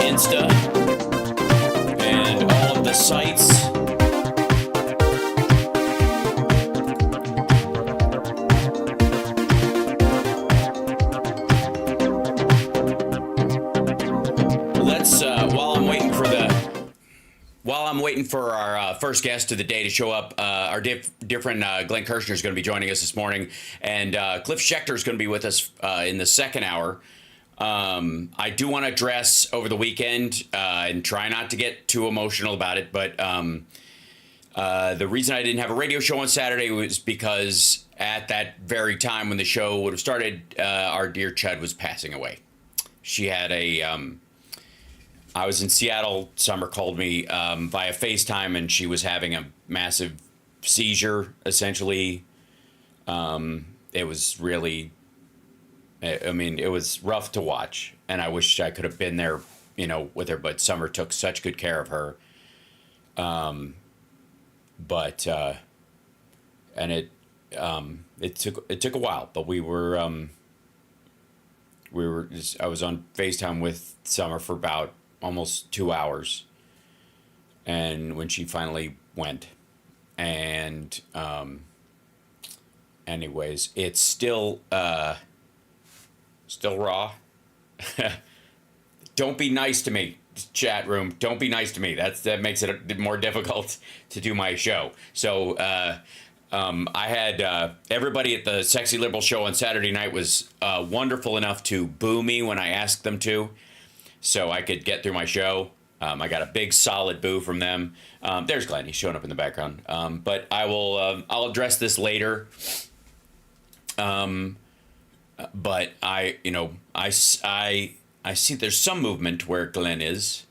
Insta, and all of the sites. While I'm waiting for our first guest of the day to show up, our different Glenn Kirschner is going to be joining us this morning, and Cliff Schechter is going to be with us in the second hour. I do want to address over the weekend and try not to get too emotional about it, but the reason I didn't have a radio show on Saturday was because at that very time when the show would have started, our dear Chud was passing away. She had I was in Seattle. Summer called me via FaceTime, and she was having a massive seizure, essentially. It was really, I mean, it was rough to watch, and I wish I could have been there, with her, but Summer took such good care of her. And it took a while, but I was on FaceTime with Summer for about almost 2 hours, and when she finally went, and anyways, it's still raw. Don't be nice to me, chat room. Don't be nice to me. That makes it more difficult to do my show. So I had everybody at the Sexy Liberal show on Saturday night was wonderful enough to boo me when I asked them to, so I could get through my show. I got a big solid boo from them. There's Glenn. He's showing up in the background. But I'll address this later. But I see there's some movement where Glenn is.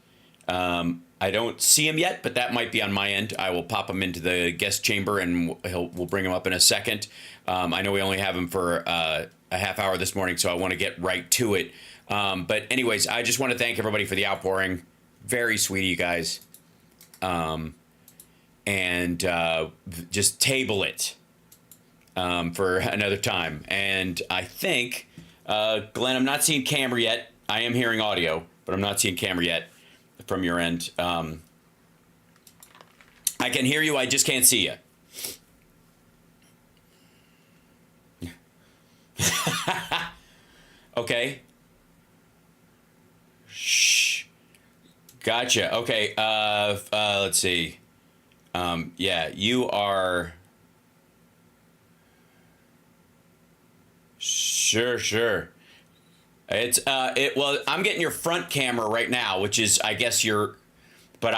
I don't see him yet, but that might be on my end. I will pop him into the guest chamber, and we'll bring him up in a second. I know we only have him for a half hour this morning, so I want to get right to it. But anyways, I just want to thank everybody for the outpouring. Very sweet of you guys. And just table it for another time. And I think, Glenn, I'm not seeing camera yet. I am hearing audio, but I'm not seeing camera yet from your end. I can hear you. I just can't see you. Okay. Shh. Gotcha. Okay. Let's see. Yeah, you are. Sure. It's well, I'm getting your front camera right now, which is, I guess, but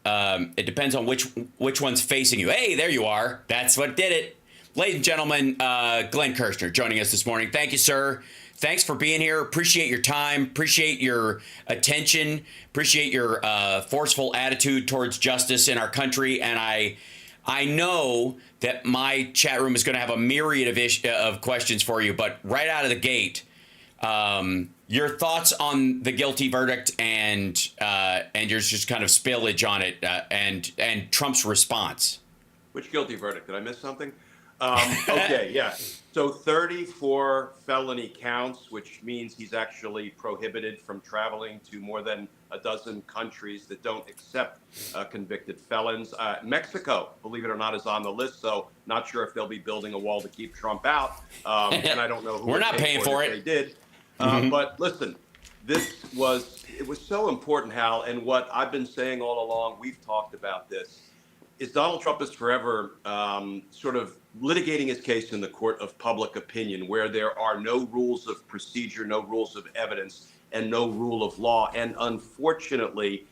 it depends on which one's facing you. Hey, there you are. That's what did it. Ladies and gentlemen, Glenn Kirschner joining us this morning. Thank you, sir. Thanks for being here. Appreciate your time. Appreciate your attention. Appreciate your forceful attitude towards justice in our country. And I know that my chat room is going to have a myriad of questions for you, but right out of the gate, your thoughts on the guilty verdict and your just kind of spillage on it and Trump's response. Which guilty verdict? Did I miss something? Okay, yeah. So 34 felony counts, which means he's actually prohibited from traveling to more than a dozen countries that don't accept convicted felons. Mexico, believe it or not, is on the list, so not sure if they'll be building a wall to keep Trump out. And I don't know who we're not paying for it. They did. But listen, it was so important, Hal, and what I've been saying all along, we've talked about this, is Donald Trump is forever sort of litigating his case in the court of public opinion, where there are no rules of procedure, no rules of evidence, and no rule of law. And unfortunately,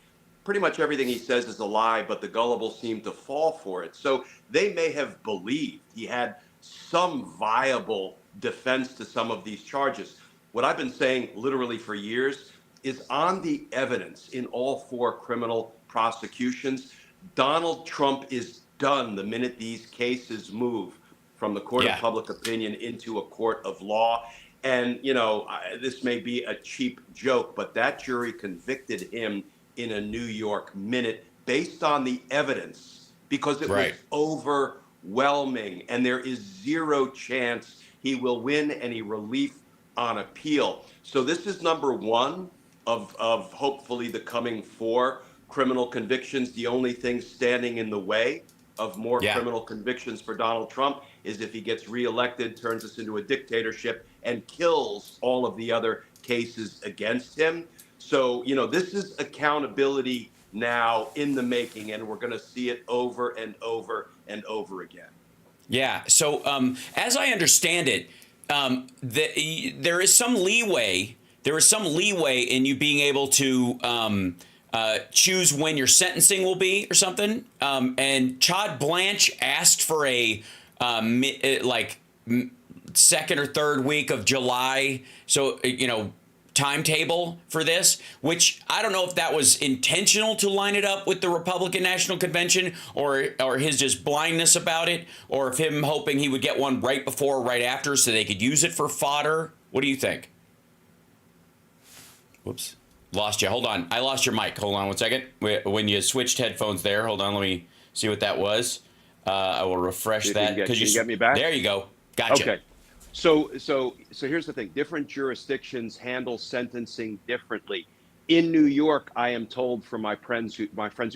pretty much everything he says is a lie, but the gullible seem to fall for it. So they may have believed he had some viable defense to some of these charges. What I've been saying literally for years is, on the evidence in all four criminal prosecutions, Donald Trump is done the minute these cases move from the court of public opinion into a court of law. And, this may be a cheap joke, but that jury convicted him in a New York minute based on the evidence, because it was overwhelming, and there is zero chance he will win any relief on appeal. So this is number one. of hopefully the coming 4 criminal convictions. The only thing standing in the way of more Yeah. criminal convictions for Donald Trump is if he gets reelected, turns us into a dictatorship, and kills all of the other cases against him. So, this is accountability now in the making, and we're going to see it over and over and over again. Yeah. So, as I understand it, there is some leeway. There is some leeway in you being able to choose when your sentencing will be or something. And Todd Blanche asked for a second or third week of July. So, timetable for this, which I don't know if that was intentional to line it up with the Republican National Convention or his just blindness about it, or if him hoping he would get one right before or right after so they could use it for fodder. What do you think? Whoops. Lost you. Hold on. I lost your mic. Hold on one second. When you switched headphones there, hold on. Let me see what that was. I will refresh that. Can you get me back? There you go. Gotcha. Okay. So here's the thing. Different jurisdictions handle sentencing differently. In New York, I am told from my friends who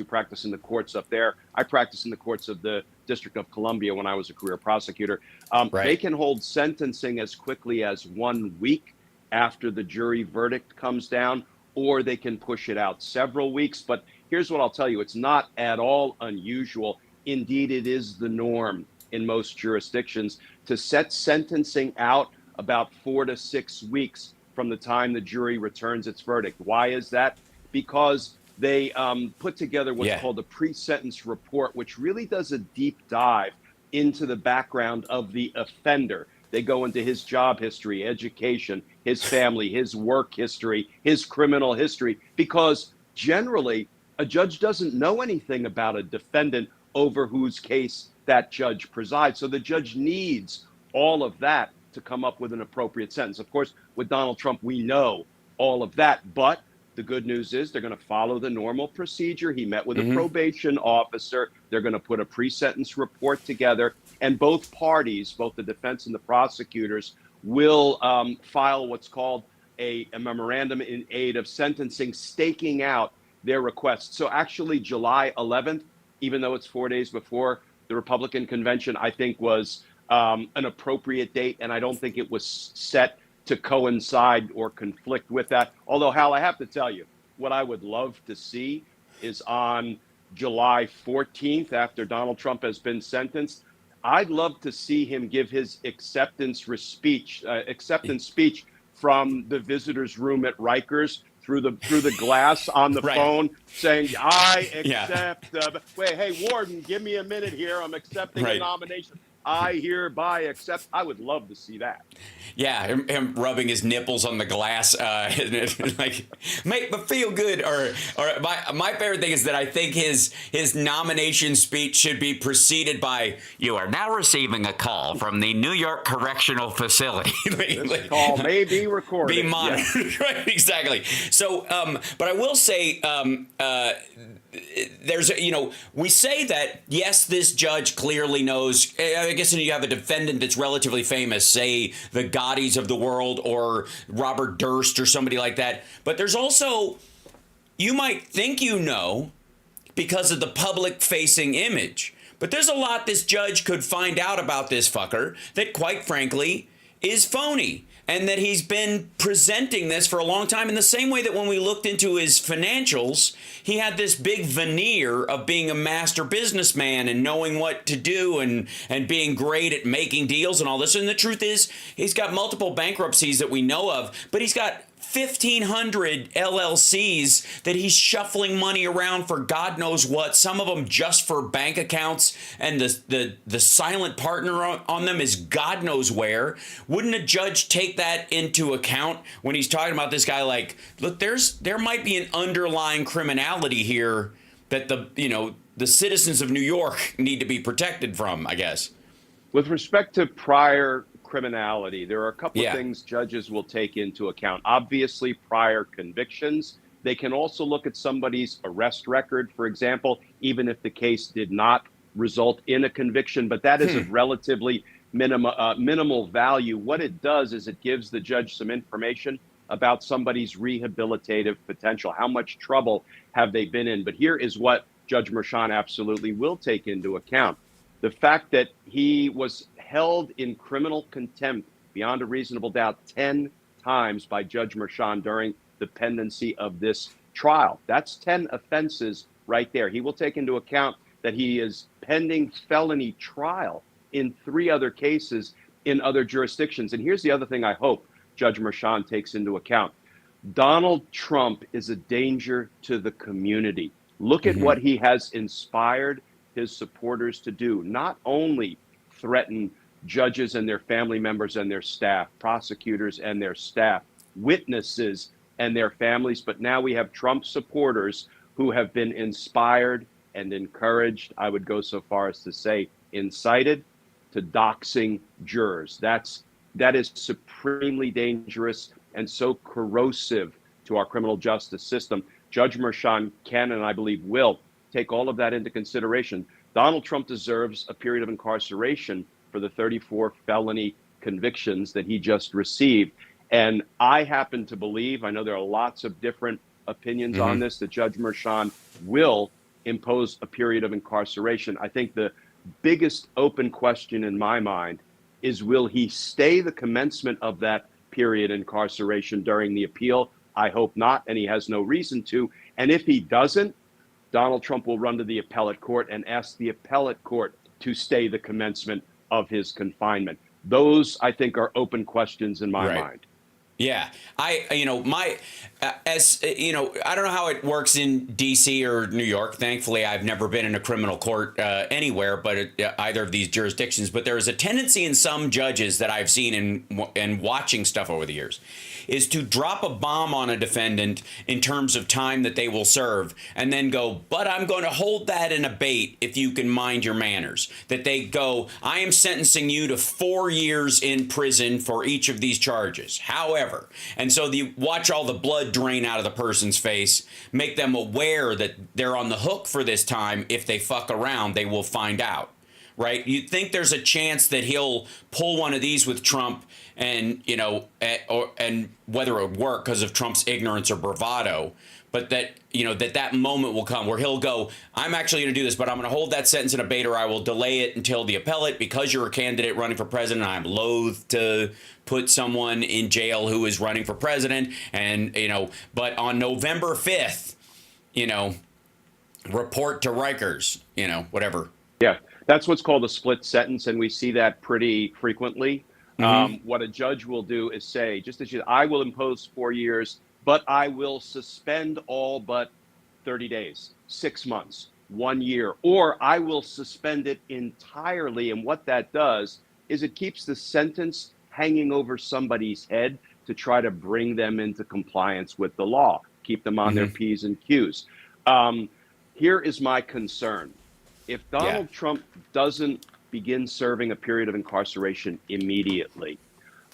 practice in the courts up there. I practiced in the courts of the District of Columbia when I was a career prosecutor. Right. They can hold sentencing as quickly as 1 week after the jury verdict comes down, or they can push it out several weeks. But here's what I'll tell you. It's not at all unusual. Indeed, it is the norm in most jurisdictions to set sentencing out about 4 to 6 weeks from the time the jury returns its verdict. Why is that? Because they put together what's called a pre-sentence report, which really does a deep dive into the background of the offender. They go into his job history, education, his family, his work history, his criminal history, because generally a judge doesn't know anything about a defendant over whose case that judge presides. So the judge needs all of that to come up with an appropriate sentence. Of course, with Donald Trump, we know all of that. But the good news is they're going to follow the normal procedure. He met with a probation officer. They're going to put a pre-sentence report together. And both parties, both the defense and the prosecutors, will file what's called a memorandum in aid of sentencing, staking out their requests. So actually, July 11th, even though it's 4 days before the Republican convention, I think was an appropriate date. And I don't think it was set to coincide or conflict with that. Although, Hal, I have to tell you, what I would love to see is on July 14th, after Donald Trump has been sentenced, I'd love to see him give his acceptance speech from the visitors' room at Rikers through the glass on the phone, saying, "I accept." Wait, hey, Warden, give me a minute here. I'm accepting a nomination. I hereby accept. I would love to see that. Yeah, him rubbing his nipples on the glass, like make me feel good. Or my favorite thing is that I think his nomination speech should be preceded by, "You are now receiving a call from the New York Correctional Facility." This call may be recorded. Be monitored. Right, exactly. So, but I will say, there's, we say that, yes, this judge clearly knows. I guess you have a defendant that's relatively famous, say the Gaudis of the world or Robert Durst or somebody like that. But there's also, you might think because of the public facing image. But there's a lot this judge could find out about this fucker that, quite frankly, is phony. And that he's been presenting this for a long time in the same way that when we looked into his financials, he had this big veneer of being a master businessman and knowing what to do and being great at making deals and all this. And the truth is, he's got multiple bankruptcies that we know of, but he's got 1,500 LLCs that he's shuffling money around for God knows what. Some of them just for bank accounts, and the silent partner on them is God knows where. Wouldn't a judge take that into account when he's talking about this guy? Like, look, there might be an underlying criminality here that the citizens of New York need to be protected from, I guess. With respect to prior criminality, there are a couple of things judges will take into account. Obviously, prior convictions. They can also look at somebody's arrest record, for example, even if the case did not result in a conviction, but that is of relatively minimal value. What it does is it gives the judge some information about somebody's rehabilitative potential. How much trouble have they been in? But here is what Judge Merchan absolutely will take into account. The fact that he was held in criminal contempt beyond a reasonable doubt 10 times by Judge Merchan during the pendency of this trial. That's 10 offenses right there. He will take into account that he is pending felony trial in 3 other cases in other jurisdictions. And here's the other thing I hope Judge Merchan takes into account. Donald Trump is a danger to the community. Look at what he has inspired his supporters to do. Not only threaten judges and their family members and their staff, prosecutors and their staff, witnesses and their families, but now we have Trump supporters who have been inspired and encouraged, I would go so far as to say incited, to doxing jurors. That is supremely dangerous and so corrosive to our criminal justice system. Judge Merchan can, and I believe will, take all of that into consideration. Donald Trump deserves a period of incarceration for the 34 felony convictions that he just received. And I happen to believe, I know there are lots of different opinions on this, that Judge Merchan will impose a period of incarceration. I think the biggest open question in my mind is, will he stay the commencement of that period incarceration during the appeal? I hope not, and he has no reason to. And if he doesn't, Donald Trump will run to the appellate court and ask the appellate court to stay the commencement of his confinement. Those, I think, are open questions in my mind. Yeah, I don't know how it works in D.C. or New York. Thankfully, I've never been in a criminal court anywhere, but either of these jurisdictions. But there is a tendency in some judges that I've seen in watching stuff over the years, is to drop a bomb on a defendant in terms of time that they will serve, and then go, but I'm going to hold that in abate if you can mind your manners. That they go, I am sentencing you to 4 years in prison for each of these charges. However, and so you watch all the blood drain out of the person's face, make them aware that they're on the hook for this time. If they fuck around, they will find out. Right? You'd think there's a chance that he'll pull one of these with Trump, and and whether it would work because of Trump's ignorance or bravado, but that that moment will come where he'll go, I'm actually going to do this, but I'm going to hold that sentence in abate, or I will delay it until the appellate, because you're a candidate running for president. I'm loath to put someone in jail who is running for president, and but on November 5th, report to Rikers, whatever. Yeah, that's what's called a split sentence, and we see that pretty frequently. What a judge will do is say, just as I will impose 4 years, but I will suspend all but 30 days, 6 months, 1 year, or I will suspend it entirely. And what that does is it keeps the sentence hanging over somebody's head to try to bring them into compliance with the law, keep them on their P's and Q's. Here is my concern. If Donald Trump doesn't begin serving a period of incarceration immediately,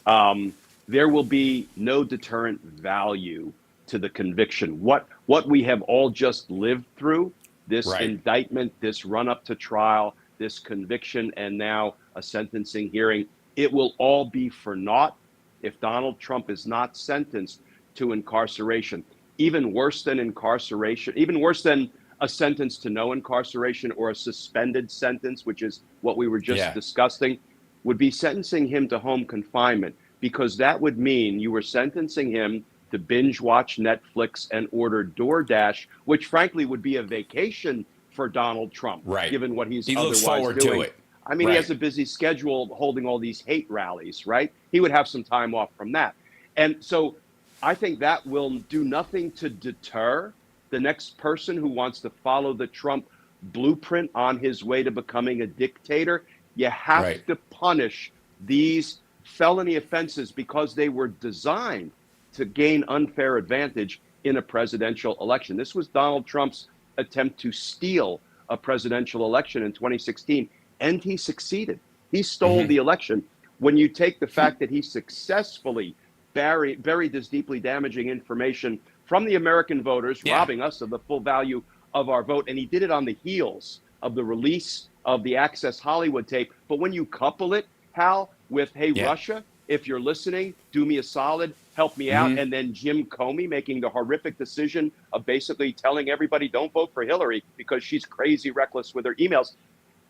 there will be no deterrent value to the conviction. What we have all just lived through, this indictment, this run up to trial, this conviction, and now a sentencing hearing, it will all be for naught if Donald Trump is not sentenced to incarceration. Even worse than incarceration, even worse than a sentence to no incarceration or a suspended sentence, which is what we were just discussing, would be sentencing him to home confinement, because that would mean you were sentencing him to binge watch Netflix and order DoorDash, which frankly would be a vacation for Donald Trump, given what he looks forward doing. to it. I mean, he has a busy schedule holding all these hate rallies, right? He would have some time off from that. And so I think that will do nothing to deter the next person who wants to follow the Trump blueprint on his way to becoming a dictator. You have to punish these felony offenses because they were designed to gain unfair advantage in a presidential election. This was Donald Trump's attempt to steal a presidential election in 2016, and he succeeded. He stole the election. When you take the fact that he successfully buried this deeply damaging information from the American voters, robbing us of the full value of our vote, and he did it on the heels of the release of the Access Hollywood tape. But when you couple it, Hal, with, hey, Russia if you're listening, do me a solid, help me out. And then Jim Comey making the horrific decision of basically telling everybody, don't vote for Hillary because she's crazy reckless with her emails.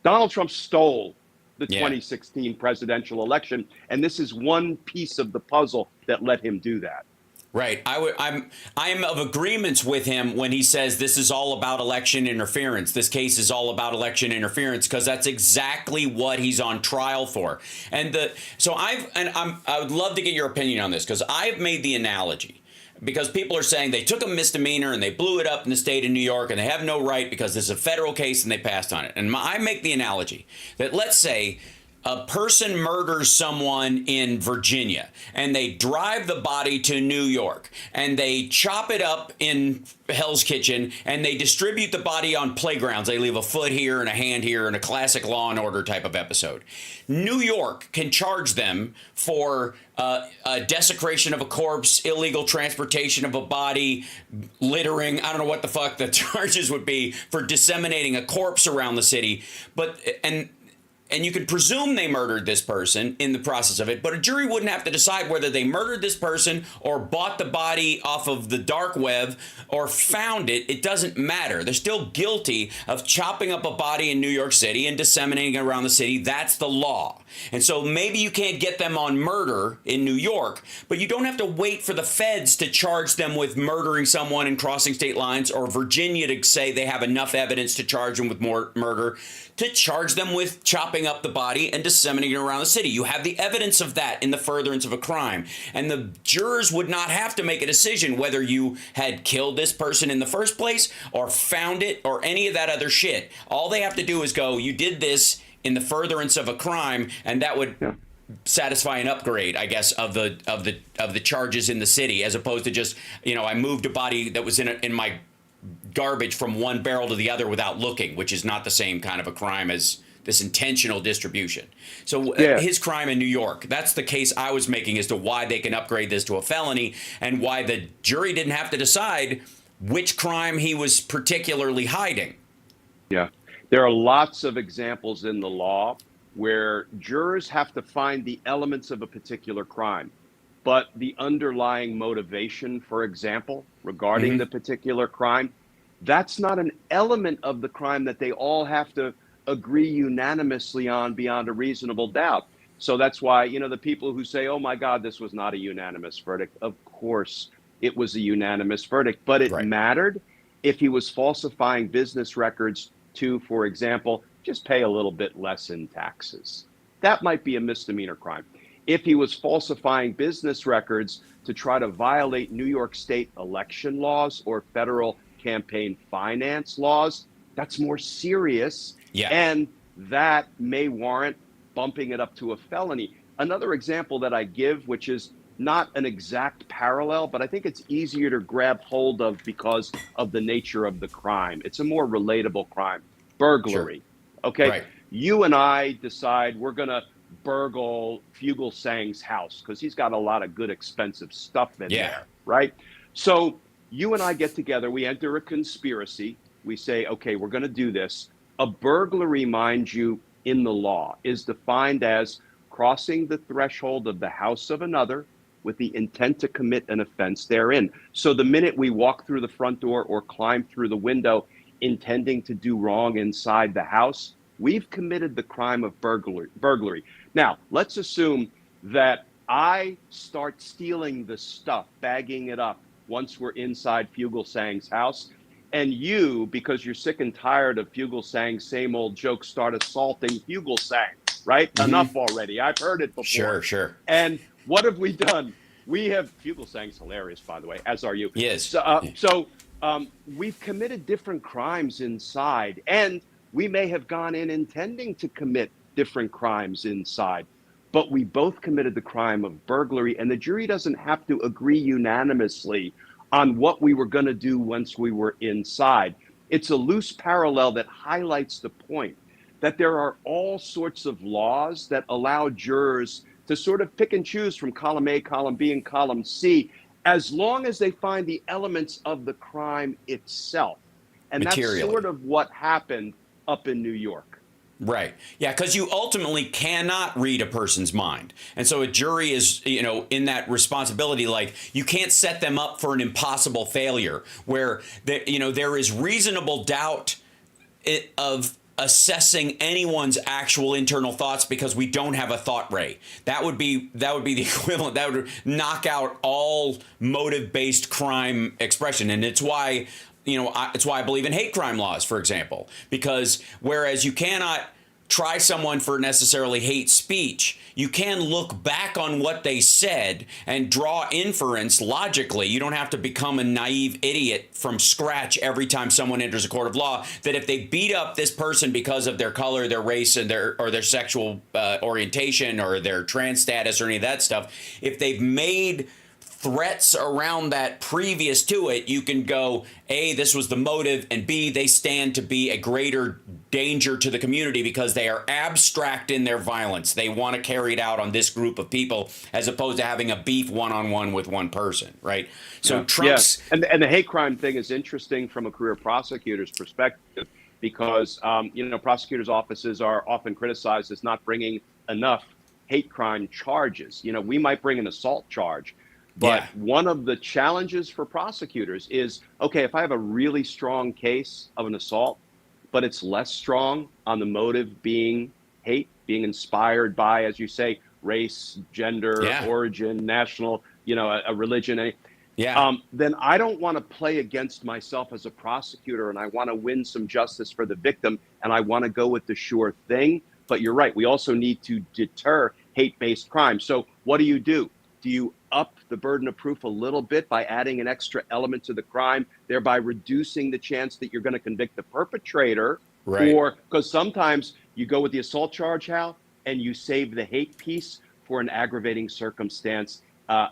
Donald Trump stole the 2016 presidential election, and this is one piece of the puzzle that let him do that. Right. I am of agreements with him when he says this is all about election interference. This case is all about election interference because that's exactly what he's on trial for. And I would love to get your opinion on this because I've made the analogy. Because people are saying they took a misdemeanor and they blew it up in the state of New York and they have no right because this is a federal case and they passed on it. And I make the analogy that let's say a person murders someone in Virginia and they drive the body to New York and they chop it up in Hell's Kitchen and they distribute the body on playgrounds. They leave a foot here and a hand here in a classic Law and Order type of episode. New York can charge them for a desecration of a corpse, illegal transportation of a body, littering. I don't know what the fuck the charges would be for disseminating a corpse around the city. And you can presume they murdered this person in the process of it, but a jury wouldn't have to decide whether they murdered this person or bought the body off of the dark web or found it. It doesn't matter. They're still guilty of chopping up a body in New York City and disseminating it around the city. That's the law. And so maybe you can't get them on murder in New York, but you don't have to wait for the feds to charge them with murdering someone and crossing state lines, or Virginia to say they have enough evidence to charge them with more murder, to charge them with chopping up the body and disseminating it around the city. You have the evidence of that in the furtherance of a crime. And the jurors would not have to make a decision whether you had killed this person in the first place or found it or any of that other shit. All they have to do is go, you did this in the furtherance of a crime, and that would satisfy an upgrade, I guess, of the charges in the city, as opposed to just, I moved a body that was in my garbage from one barrel to the other without looking, which is not the same kind of a crime as this intentional distribution. So his crime in New York, that's the case I was making as to why they can upgrade this to a felony and why the jury didn't have to decide which crime he was particularly hiding. Yeah. There are lots of examples in the law where jurors have to find the elements of a particular crime, but the underlying motivation, for example, regarding the particular crime, that's not an element of the crime that they all have to agree unanimously on beyond a reasonable doubt. So that's why, the people who say, oh my God, this was not a unanimous verdict. Of course, it was a unanimous verdict, but it mattered if he was falsifying business records to, for example, just pay a little bit less in taxes. That might be a misdemeanor crime. If he was falsifying business records to try to violate New York State election laws or federal campaign finance laws, that's more serious. And that may warrant bumping it up to a felony. Another example that I give, which is not an exact parallel, but I think it's easier to grab hold of because of the nature of the crime. It's a more relatable crime. Burglary. Okay. You and I decide we're going to burgle Fugelsang's house because he's got a lot of good, expensive stuff in there. Right. So you and I get together. We enter a conspiracy. We say, okay, we're going to do this. A burglary, mind you, in the law is defined as crossing the threshold of the house of another with the intent to commit an offense therein. So the minute we walk through the front door or climb through the window intending to do wrong inside the house, we've committed the crime of burglary. Now, let's assume that I start stealing the stuff, bagging it up once we're inside Fugelsang's house, and you, because you're sick and tired of Fugelsang's same old jokes, start assaulting Fugelsang, right? Enough already. I've heard it before. Sure. And what have we done? We have, Fugelsang's hilarious, by the way, as are you. Yes. So we've committed different crimes inside, and we may have gone in intending to commit different crimes inside, but we both committed the crime of burglary, and the jury doesn't have to agree unanimously on what we were going to do once we were inside. It's a loose parallel that highlights the point that there are all sorts of laws that allow jurors to sort of pick and choose from column A, column B, and column C, as long as they find the elements of the crime itself. And that's sort of what happened up in New York. Right. Yeah, because you ultimately cannot read a person's mind. And so a jury is, in that responsibility, like you can't set them up for an impossible failure where, there is reasonable doubt of assessing anyone's actual internal thoughts because we don't have a thought ray. That would be the equivalent. That would knock out all motive-based crime expression. And it's why it's why I believe in hate crime laws, for example, because whereas you cannot try someone for necessarily hate speech, you can look back on what they said and draw inference logically. You don't have to become a naive idiot from scratch every time someone enters a court of law, that if they beat up this person because of their color, their race, and their sexual orientation or their trans status or any of that stuff, if they've made threats around that previous to it, you can go, A, this was the motive, and B, they stand to be a greater danger to the community because they are abstract in their violence. They want to carry it out on this group of people as opposed to having a beef one-on-one with one person, right? So Trump's... Yeah. And the hate crime thing is interesting from a career prosecutor's perspective because, prosecutors' offices are often criticized as not bringing enough hate crime charges. We might bring an assault charge, but one of the challenges for prosecutors is, okay, if I have a really strong case of an assault, but it's less strong on the motive being hate, being inspired by, as you say, race, gender, origin, national, a religion, then I don't want to play against myself as a prosecutor, and I want to win some justice for the victim, and I want to go with the sure thing. But you're right, we also need to deter hate-based crime. So what do? Do you up the burden of proof a little bit by adding an extra element to the crime, thereby reducing the chance that you're going to convict the perpetrator? Right. Or because sometimes you go with the assault charge, Hal, and you save the hate piece for an aggravating circumstance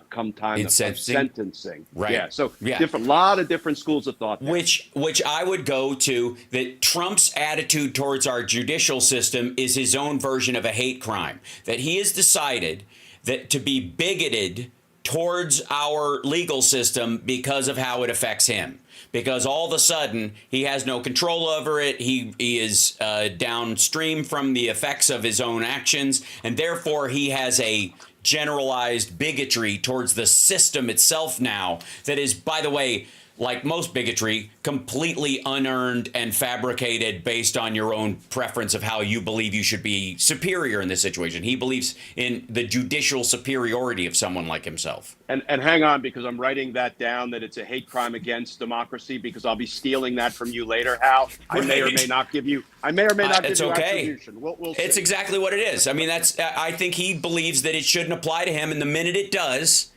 come time of sentencing. Right. Yeah. So lot of different schools of thought there. Which I would go to that Trump's attitude towards our judicial system is his own version of a hate crime, that he has decided that to be bigoted towards our legal system because of how it affects him. Because all of a sudden he has no control over it. He is downstream from the effects of his own actions, and therefore he has a generalized bigotry towards the system itself now that is, by the way, like most bigotry, completely unearned and fabricated based on your own preference of how you believe you should be superior in this situation. He believes in the judicial superiority of someone like himself. And hang on, because I'm writing that down, that it's a hate crime against democracy, because I'll be stealing that from you later, Hal. I may or may not give you attribution. We'll see. It's exactly what it is. I mean, I think he believes that it shouldn't apply to him, and the minute it does,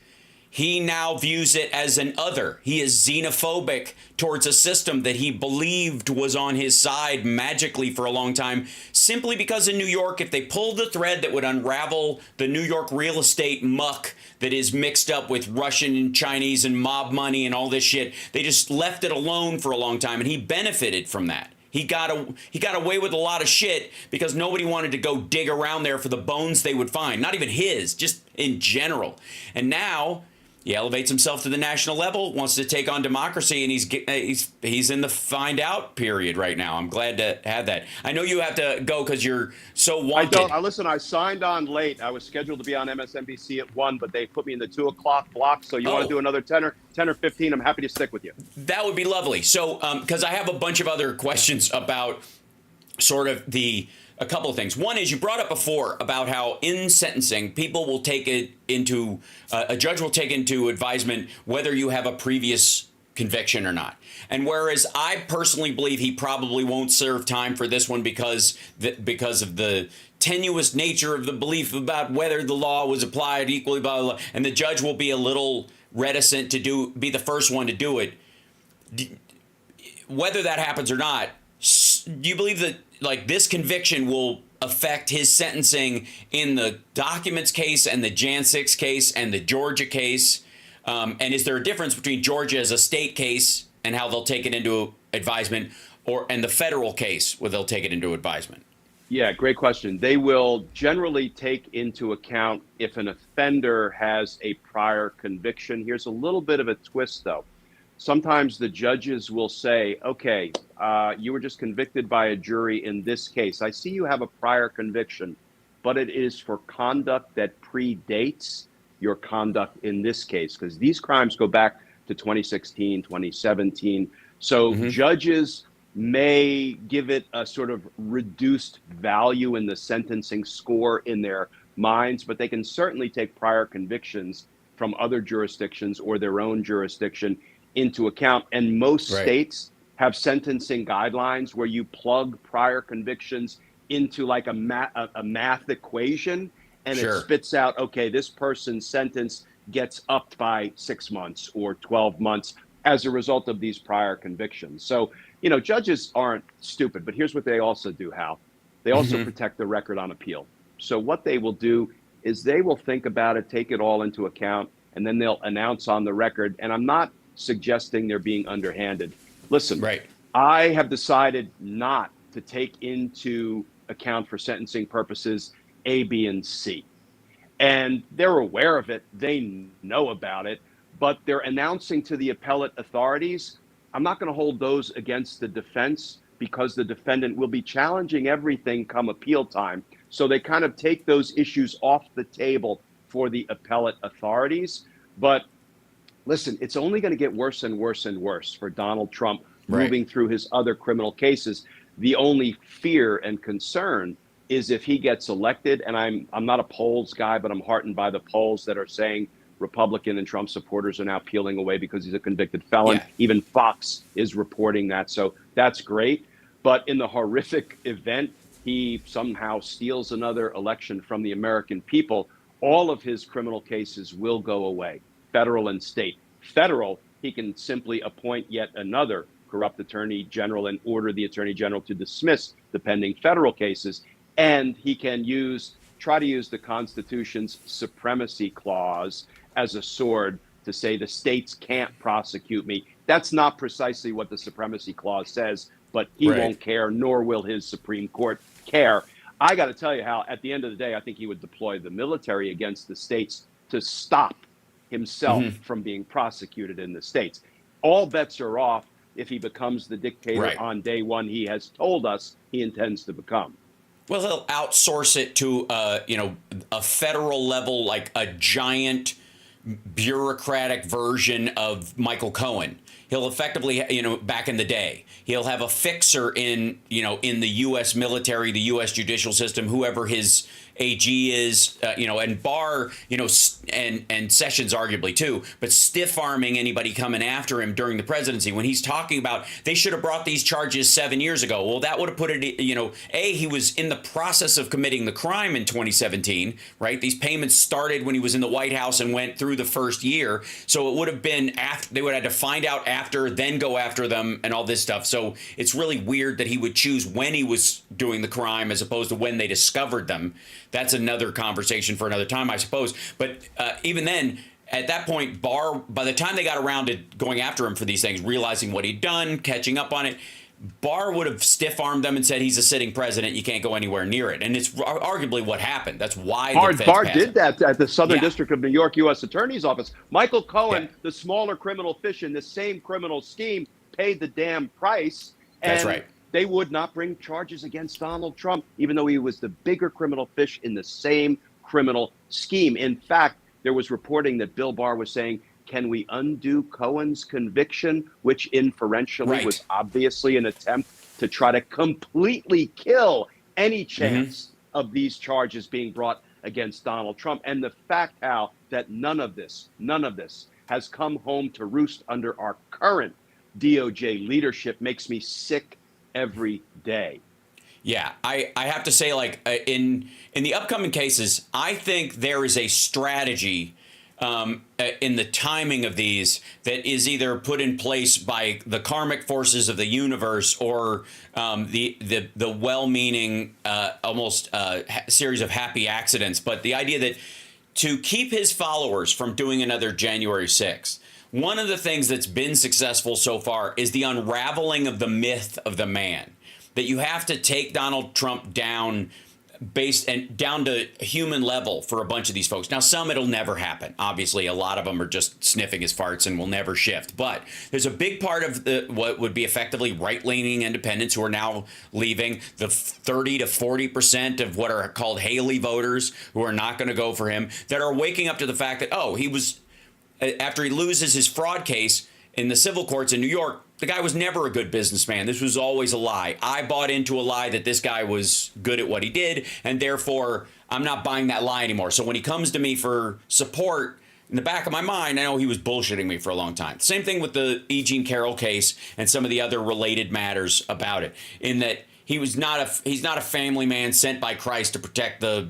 he now views it as an other. He is xenophobic towards a system that he believed was on his side magically for a long time, simply because in New York, if they pulled the thread that would unravel the New York real estate muck that is mixed up with Russian and Chinese and mob money and all this shit, they just left it alone for a long time, and he benefited from that. He got away with a lot of shit because nobody wanted to go dig around there for the bones they would find. Not even his, just in general. And now he elevates himself to the national level, wants to take on democracy, and he's in the find out period right now. I'm glad to have that. I know you have to go because you're so wanted. Listen, I signed on late. I was scheduled to be on MSNBC at 1, but they put me in the 2 o'clock block. So you want to do another 10 or 15? I'm happy to stick with you. That would be lovely. So because I have a bunch of other questions about sort of a couple of things. One is, you brought up before about how in sentencing, people will take it into, a judge will take into advisement whether you have a previous conviction or not. And whereas I personally believe he probably won't serve time for this one because of the tenuous nature of the belief about whether the law was applied equally, blah, blah, blah, and the judge will be a little reticent to be the first one to do it. Whether that happens or not, do you believe that this conviction will affect his sentencing in the documents case and the Jan 6 case and the Georgia case? And is there a difference between Georgia as a state case and how they'll take it into advisement, and the federal case where they'll take it into advisement? Yeah, great question. They will generally take into account if an offender has a prior conviction. Here's a little bit of a twist, though. sometimes the judges will say, okay, you were just convicted by a jury in this case. I see you have a prior conviction, but it is for conduct that predates your conduct in this case, because these crimes go back to 2016, 2017. So judges may give it a sort of reduced value in the sentencing score in their minds, but they can certainly take prior convictions from other jurisdictions or their own jurisdiction into account. And most states have sentencing guidelines where you plug prior convictions into like a math equation, and it spits out, okay, this person's sentence gets upped by 6 months or 12 months as a result of these prior convictions. So, judges aren't stupid, but here's what they also do, Hal. They also protect the record on appeal. So what they will do is they will think about it, take it all into account, and then they'll announce on the record. And I'm not suggesting they're being underhanded. Listen, I have decided not to take into account for sentencing purposes A, B, and C. And they're aware of it. They know about it, but they're announcing to the appellate authorities, I'm not going to hold those against the defense because the defendant will be challenging everything come appeal time. So they kind of take those issues off the table for the appellate authorities. But listen, it's only going to get worse and worse and worse for Donald Trump moving through his other criminal cases. The only fear and concern is if he gets elected, and I'm not a polls guy, but I'm heartened by the polls that are saying Republican and Trump supporters are now peeling away because he's a convicted felon. Even Fox is reporting that. So that's great. But in the horrific event he somehow steals another election from the American people, all of his criminal cases will go away, federal and state. Federal, he can simply appoint yet another corrupt attorney general and order the attorney general to dismiss the pending federal cases. And he can try to use the Constitution's supremacy clause as a sword to say the states can't prosecute me. That's not precisely what the supremacy clause says, but he won't care, nor will his Supreme Court care. I got to tell you, Hal, at the end of the day, I think he would deploy the military against the states to stop himself from being prosecuted in the states. All bets are off if he becomes the dictator on day one he has told us he intends to become. Well, he'll outsource it to, a federal level, like a giant bureaucratic version of Michael Cohen. He'll effectively, back in the day, he'll have a fixer in the U.S. military, the U.S. judicial system, whoever his AG is, and Barr, and Sessions arguably too, but stiff arming anybody coming after him during the presidency when he's talking about they should have brought these charges 7 years ago. Well, that would have put it, he was in the process of committing the crime in 2017, right? These payments started when he was in the White House and went through the first year. So it would have been after they would have had to find out after, then go after them and all this stuff. So it's really weird that he would choose when he was doing the crime as opposed to when they discovered them. That's another conversation for another time, I suppose. But even then, at that point, Barr, by the time they got around to going after him for these things, realizing what he'd done, catching up on it, Barr would have stiff-armed them and said he's a sitting president. You can't go anywhere near it. And it's arguably what happened. That's why Barr did that at the Southern District of New York U.S. Attorney's Office. Michael Cohen, the smaller criminal fish in the same criminal scheme, paid the damn price. And that's right. They would not bring charges against Donald Trump, even though he was the bigger criminal fish in the same criminal scheme. In fact, there was reporting that Bill Barr was saying, can we undo Cohen's conviction, which inferentially was obviously an attempt to try to completely kill any chance of these charges being brought against Donald Trump. And the fact, Hal, that none of this has come home to roost under our current DOJ leadership makes me sick every day. Yeah, I have to say, like, in the upcoming cases, I think there is a strategy in the timing of these that is either put in place by the karmic forces of the universe or the well-meaning almost series of happy accidents. But the idea that to keep his followers from doing another January 6th, one of the things that's been successful so far is the unraveling of the myth of the man. That you have to take Donald Trump down based and down to human level for a bunch of these folks. Now, some it'll never happen. Obviously, a lot of them are just sniffing his farts and will never shift. But there's a big part of what would be effectively right-leaning independents who are now leaving, the 30 to 40% of what are called Haley voters who are not going to go for him, that are waking up to the fact that, oh, he was, after he loses his fraud case in the civil courts in New York, the guy was never a good businessman. This was always a lie. I bought into a lie that this guy was good at what he did, and therefore I'm not buying that lie anymore. So when he comes to me for support, in the back of my mind, I know he was bullshitting me for a long time. Same thing with the E. Jean Carroll case and some of the other related matters about it, in that he's not a family man sent by Christ to protect the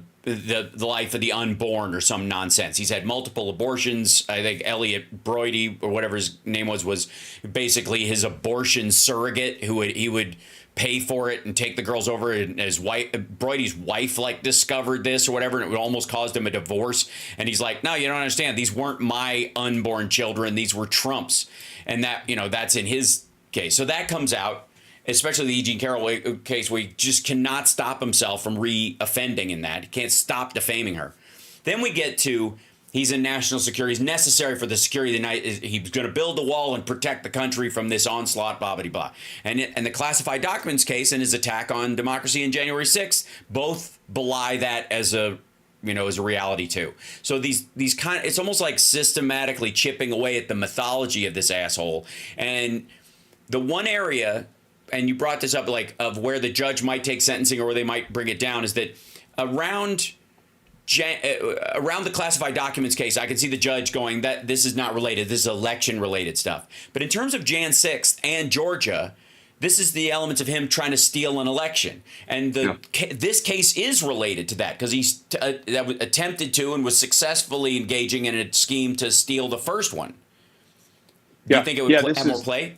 life of the unborn or some nonsense. He's had multiple abortions. I think Elliot Broidy, or whatever his name was basically his abortion surrogate he would pay for it and take the girls over, and his wife, Broidy's wife, like discovered this or whatever, and it almost caused him a divorce. And he's like, no, you don't understand. These weren't my unborn children. These were Trump's. And that, that's in his case. So that comes out, especially the E. Jean Carroll case, where he just cannot stop himself from re-offending in that. He can't stop defaming her. Then we get to, he's in national security. He's necessary for the security of the night. He's going to build the wall and protect the country from this onslaught, blah, blah, blah. And the classified documents case and his attack on democracy in January 6th both belie that as a reality too. So these it's almost like systematically chipping away at the mythology of this asshole. And the one area, and you brought this up, like, of where the judge might take sentencing or where they might bring it down, is that around the classified documents case, I can see the judge going, that this is not related. This is election related stuff. But in terms of Jan 6th and Georgia, this is the elements of him trying to steal an election. And this case is related to that, because he's attempted to and was successfully engaging in a scheme to steal the first one. Do you think it would have more play?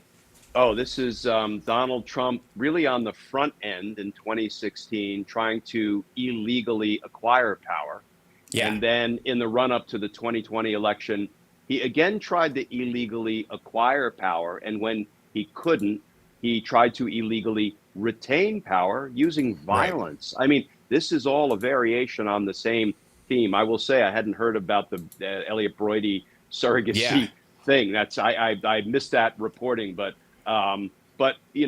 Oh, this is Donald Trump really on the front end in 2016, trying to illegally acquire power. Yeah. And then in the run up to the 2020 election, he again tried to illegally acquire power. And when he couldn't, he tried to illegally retain power using violence. Right. I mean, this is all a variation on the same theme. I will say I hadn't heard about the Elliot Broidy surrogacy thing. That's I missed that reporting, but he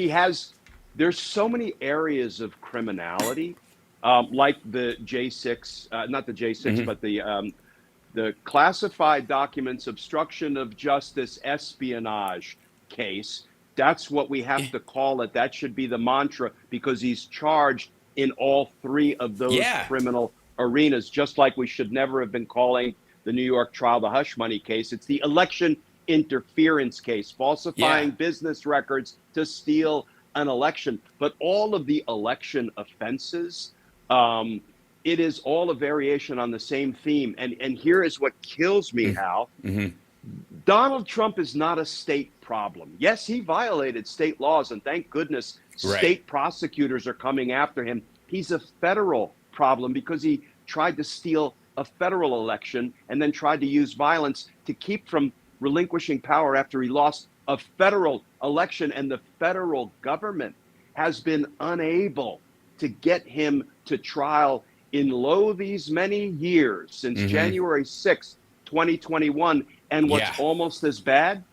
has, there's so many areas of criminality, like the J6, not the J6, but the classified documents, obstruction of justice, espionage case. That's what we have to call it. That should be the mantra, because he's charged in all three of those criminal arenas, just like we should never have been calling the New York trial the hush money case. It's the election interference case, falsifying business records to steal an election. But all of the election offenses, it is all a variation on the same theme. And here is what kills me, Hal. Donald Trump is not a state problem. Yes, he violated state laws, and thank goodness state prosecutors are coming after him. He's a federal problem because he tried to steal a federal election and then tried to use violence to keep from relinquishing power after he lost a federal election, and the federal government has been unable to get him to trial in these many years since January 6th, 2021. And what's almost as bad,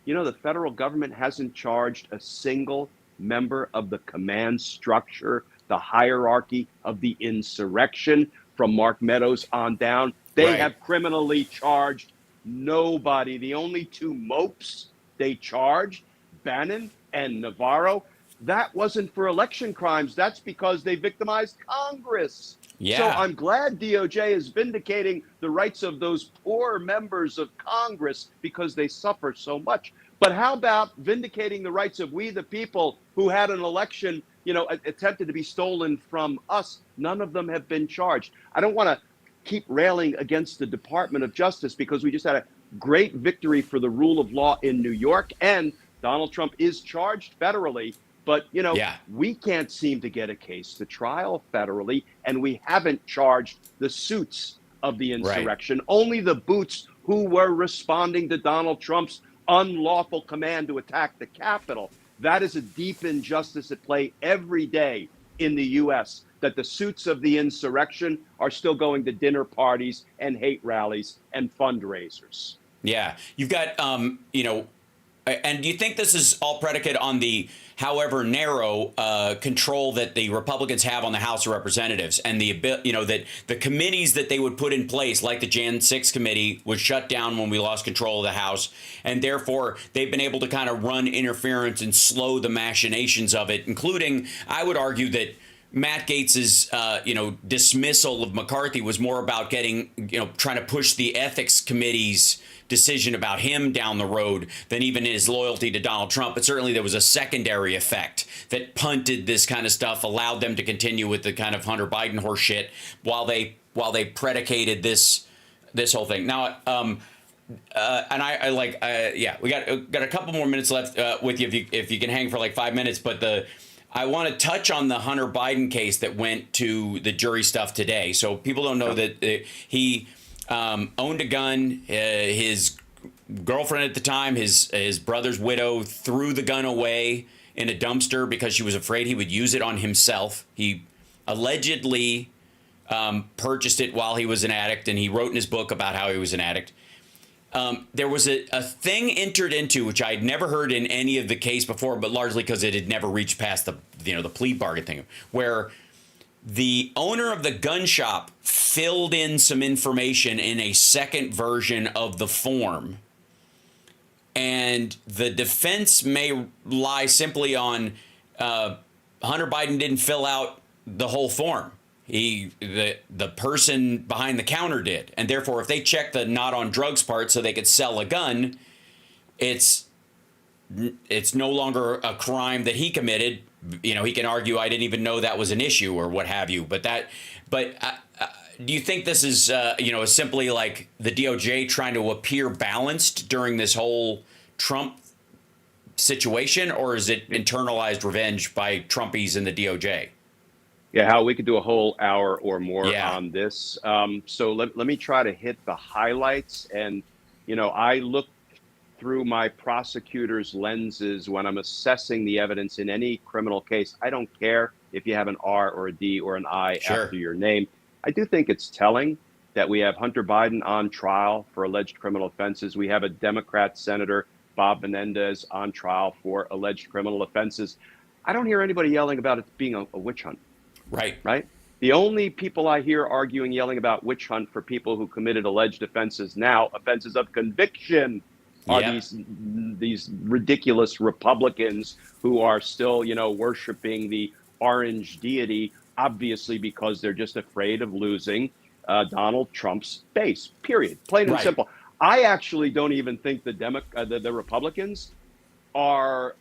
the federal government hasn't charged a single member of the command structure, the hierarchy of the insurrection from Mark Meadows on down. They have criminally charged nobody. The only two mopes they charged, Bannon and Navarro, that wasn't for election crimes. That's because they victimized Congress. So I'm glad DOJ is vindicating the rights of those poor members of Congress because they suffer so much. But how about vindicating the rights of we the people who had an election, attempted to be stolen from us? None of them have been charged. I don't want to keep railing against the Department of Justice because we just had a great victory for the rule of law in New York, and Donald Trump is charged federally. But, we can't seem to get a case to trial federally, and we haven't charged the suits of the insurrection. Only the boots who were responding to Donald Trump's unlawful command to attack the Capitol. That is a deep injustice at play every day in the U.S. that the suits of the insurrection are still going to dinner parties and hate rallies and fundraisers. Yeah, you've got, and do you think this is all predicated on the, however narrow, control that the Republicans have on the House of Representatives, and that the committees that they would put in place, like the Jan 6 committee, was shut down when we lost control of the House, and therefore they've been able to kind of run interference and slow the machinations of it, including, I would argue that Matt Gaetz's, dismissal of McCarthy was more about getting, trying to push the ethics committee's decision about him down the road than even his loyalty to Donald Trump. But certainly there was a secondary effect that punted this kind of stuff, allowed them to continue with the kind of Hunter Biden horse shit while they predicated this whole thing. Now, we got a couple more minutes left with you if you can hang for like 5 minutes, but I want to touch on the Hunter Biden case that went to the jury stuff today. So people don't know that he owned a gun. His girlfriend at the time, his brother's widow, threw the gun away in a dumpster because she was afraid he would use it on himself. He allegedly purchased it while he was an addict, and he wrote in his book about how he was an addict. There was a thing entered into, which I had never heard in any of the case before, but largely because it had never reached past the plea bargain thing, where the owner of the gun shop filled in some information in a second version of the form. And the defense may lie simply on Hunter Biden didn't fill out the whole form. The person behind the counter did. And therefore, if they check the not on drugs part so they could sell a gun, it's no longer a crime that he committed. He can argue, I didn't even know that was an issue or what have you. But do you think this is, simply like the DOJ trying to appear balanced during this whole Trump situation, or is it internalized revenge by Trumpies and the DOJ? Yeah, Hal, we could do a whole hour or more on this. So let me try to hit the highlights. And, I look through my prosecutor's lenses when I'm assessing the evidence in any criminal case. I don't care if you have an R or a D or an I after your name. I do think it's telling that we have Hunter Biden on trial for alleged criminal offenses. We have a Democrat Senator, Bob Menendez, on trial for alleged criminal offenses. I don't hear anybody yelling about it being a witch hunt. Right. The only people I hear arguing, yelling about witch hunt for people who committed alleged offenses now, offenses of conviction, are these ridiculous Republicans who are still, worshiping the orange deity, obviously because they're just afraid of losing Donald Trump's base, period. Plain and simple. I actually don't even think the Republicans are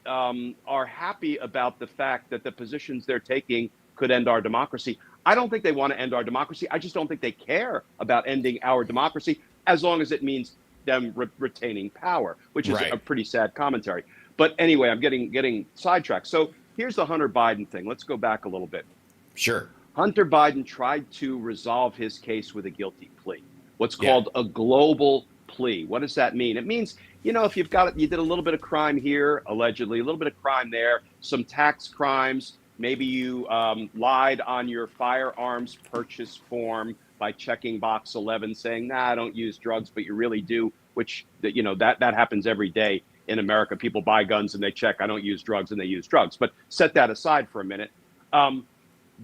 happy about the fact that the positions they're taking could end our democracy. I don't think they want to end our democracy. I just don't think they care about ending our democracy, as long as it means them retaining power, which is a pretty sad commentary. But anyway, I'm getting sidetracked. So here's the Hunter Biden thing. Let's go back a little bit. Sure. Hunter Biden tried to resolve his case with a guilty plea, what's called a global plea. What does that mean? It means, if you did a little bit of crime here, allegedly, a little bit of crime there, some tax crimes, maybe you lied on your firearms purchase form by checking box 11 saying, nah, I don't use drugs, but you really do, which, that happens every day in America. People buy guns and they check, I don't use drugs, and they use drugs. But set that aside for a minute.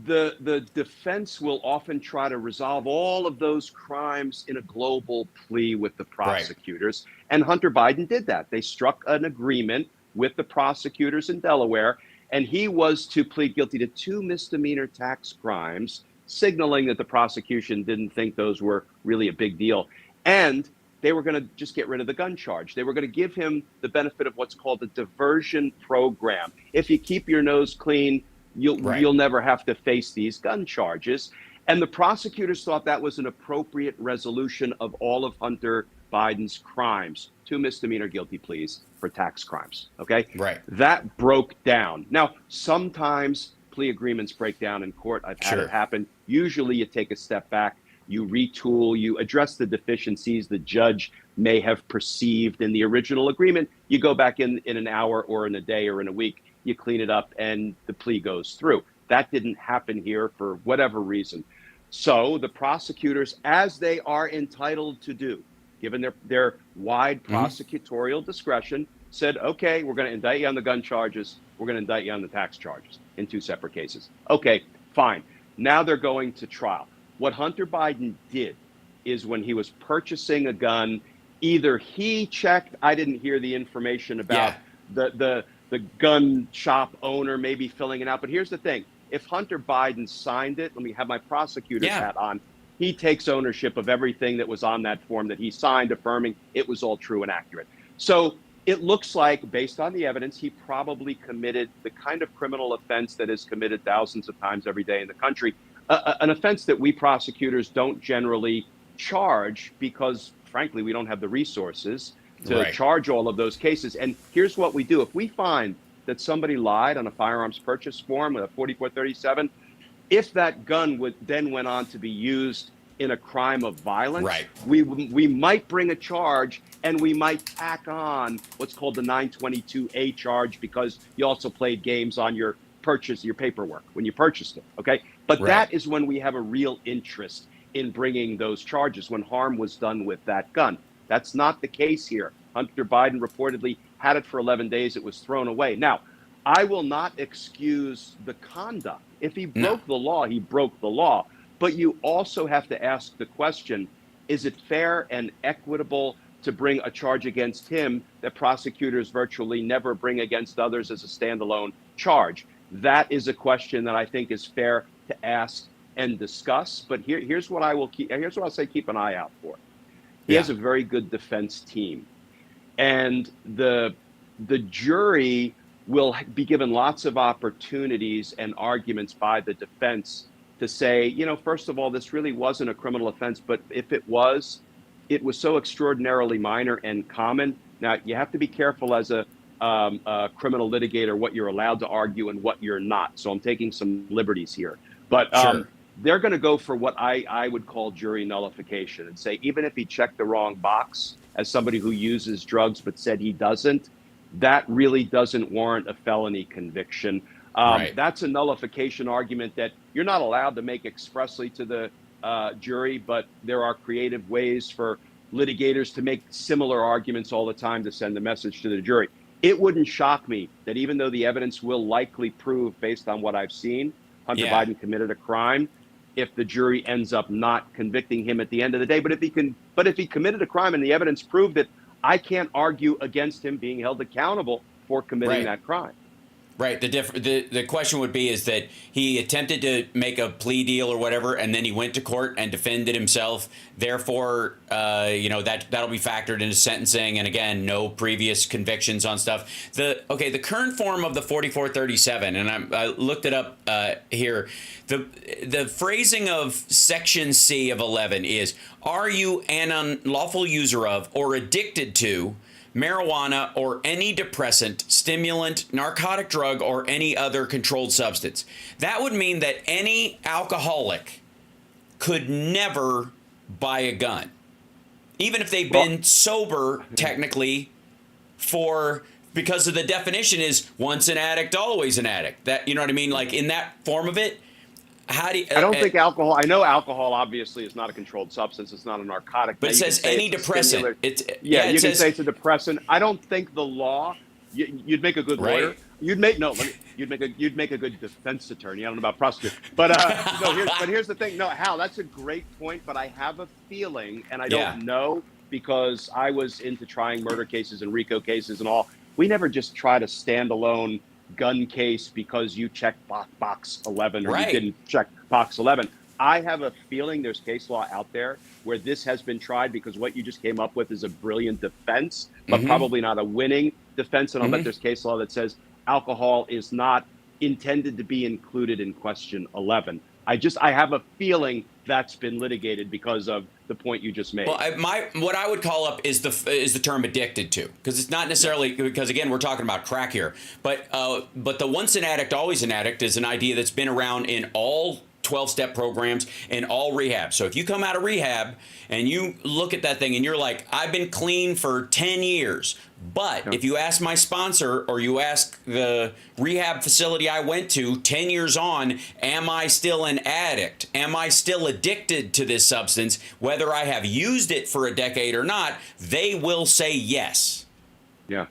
The defense will often try to resolve all of those crimes in a global plea with the prosecutors. And Hunter Biden did that. They struck an agreement with the prosecutors in Delaware, and he was to plead guilty to 2 misdemeanor tax crimes, signaling that the prosecution didn't think those were really a big deal. And they were going to just get rid of the gun charge. They were going to give him the benefit of what's called a diversion program. If you keep your nose clean, you'll never have to face these gun charges. And the prosecutors thought that was an appropriate resolution of all of Hunter Biden's crimes, 2 misdemeanor guilty pleas for tax crimes. Okay. That broke down. Now, sometimes plea agreements break down in court. I've had it happen. Usually you take a step back, you retool, you address the deficiencies the judge may have perceived in the original agreement. You go back in an hour or in a day or in a week, you clean it up, and the plea goes through. That didn't happen here for whatever reason. So the prosecutors, as they are entitled to do, given their wide prosecutorial discretion, said, okay, we're going to indict you on the gun charges. We're going to indict you on the tax charges in 2 separate cases. Okay, fine. Now they're going to trial. What Hunter Biden did is when he was purchasing a gun, either he checked, I didn't hear the information about the gun shop owner maybe filling it out. But here's the thing. If Hunter Biden signed it, let me have my prosecutor's hat on, he takes ownership of everything that was on that form that he signed, affirming it was all true and accurate. So it looks like, based on the evidence, he probably committed the kind of criminal offense that is committed thousands of times every day in the country, an offense that we prosecutors don't generally charge because, frankly, we don't have the resources to charge all of those cases. And here's what we do. If we find that somebody lied on a firearms purchase form, a 4437, if that gun then went on to be used in a crime of violence, we might bring a charge and we might tack on what's called the 922A charge because you also played games on your purchase, your paperwork when you purchased it. Okay. But that is when we have a real interest in bringing those charges, when harm was done with that gun. That's not the case here. Hunter Biden reportedly had it for 11 days. It was thrown away. Now, I will not excuse the conduct. If he broke the law, he broke the law. But you also have to ask the question, is it fair and equitable to bring a charge against him that prosecutors virtually never bring against others as a standalone charge? That is a question that I think is fair to ask and discuss. But here's what I'll say keep an eye out for. He has a very good defense team. And the jury will be given lots of opportunities and arguments by the defense to say, you know, first of all, this really wasn't a criminal offense, but if it was so extraordinarily minor and common. Now, you have to be careful as a criminal litigator what you're allowed to argue and what you're not. So I'm taking some liberties here. But they're going to go for what I would call jury nullification and say, even if he checked the wrong box as somebody who uses drugs but said he doesn't, that really doesn't warrant a felony conviction. That's a nullification argument that you're not allowed to make expressly to the jury, but there are creative ways for litigators to make similar arguments all the time to send a message to the jury. It wouldn't shock me that even though the evidence will likely prove, based on what I've seen, Hunter Biden committed a crime, if the jury ends up not convicting him at the end of the day. But if he committed a crime and the evidence proved it, I can't argue against him being held accountable for committing that crime. Right. The question would be is that he attempted to make a plea deal or whatever, and then he went to court and defended himself. Therefore, that'll be factored into sentencing. And again, no previous convictions on stuff. The current form of the 4437, and I looked it up here. The phrasing of Section C of 11 is: are you an unlawful user of or addicted to marijuana or any depressant, stimulant, narcotic drug, or any other controlled substance? That would mean that any alcoholic could never buy a gun, even if they've been sober technically because of the definition is once an addict, always an addict. That, you know what I mean? Like in that form of it. How do you, I don't think alcohol. I know alcohol obviously is not a controlled substance. It's not a narcotic. But it says any depressant. You can say it's a depressant. I don't think the law. You'd make a good lawyer. You'd make a good defense attorney. I don't know about prosecutor, but here's the thing. No, Hal, that's a great point. But I have a feeling, and I don't know because I was into trying murder cases and RICO cases and all. We never just tried a standalone gun case because you checked box 11 or you didn't check box 11. I have a feeling there's case law out there where this has been tried because what you just came up with is a brilliant defense, but probably not a winning defense. And I'll bet there's case law that says alcohol is not intended to be included in question 11. I have a feeling that's been litigated because of the point you just made. Well, what I would call up is the term addicted to, because it's not necessarily because again we're talking about crack here, but the once an addict always an addict is an idea that's been around in all 12-step programs in all rehab. So if you come out of rehab and you look at that thing and you're like, I've been clean for 10 years, but if you ask my sponsor or you ask the rehab facility I went to 10 years on, am I still an addict? Am I still addicted to this substance? Whether I have used it for a decade or not, they will say yes. Yeah.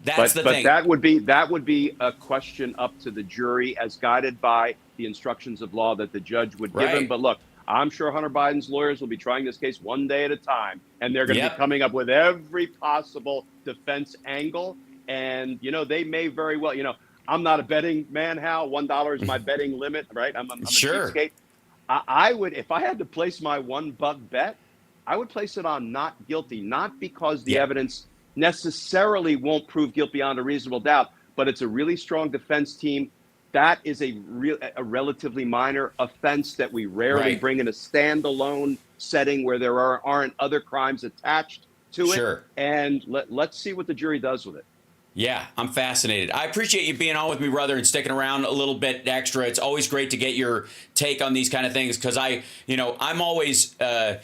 That's the thing. But that would be a question up to the jury as guided by the instructions of law that the judge would give him. But look, I'm sure Hunter Biden's lawyers will be trying this case one day at a time, and they're going to be coming up with every possible defense angle. And, you know, they may very well, you know, I'm not a betting man, Hal. $1 is my betting limit, right? I'm a cheapskate. I would, if I had to place my $1 bet, I would place it on not guilty, not because the evidence necessarily won't prove guilt beyond a reasonable doubt, but it's a really strong defense team. That is a relatively minor offense that we rarely bring in a standalone setting where there aren't other crimes attached to it. And let's see what the jury does with it. Yeah, I'm fascinated. I appreciate you being on with me, brother, and sticking around a little bit extra. It's always great to get your take on these kind of things because I'm always, I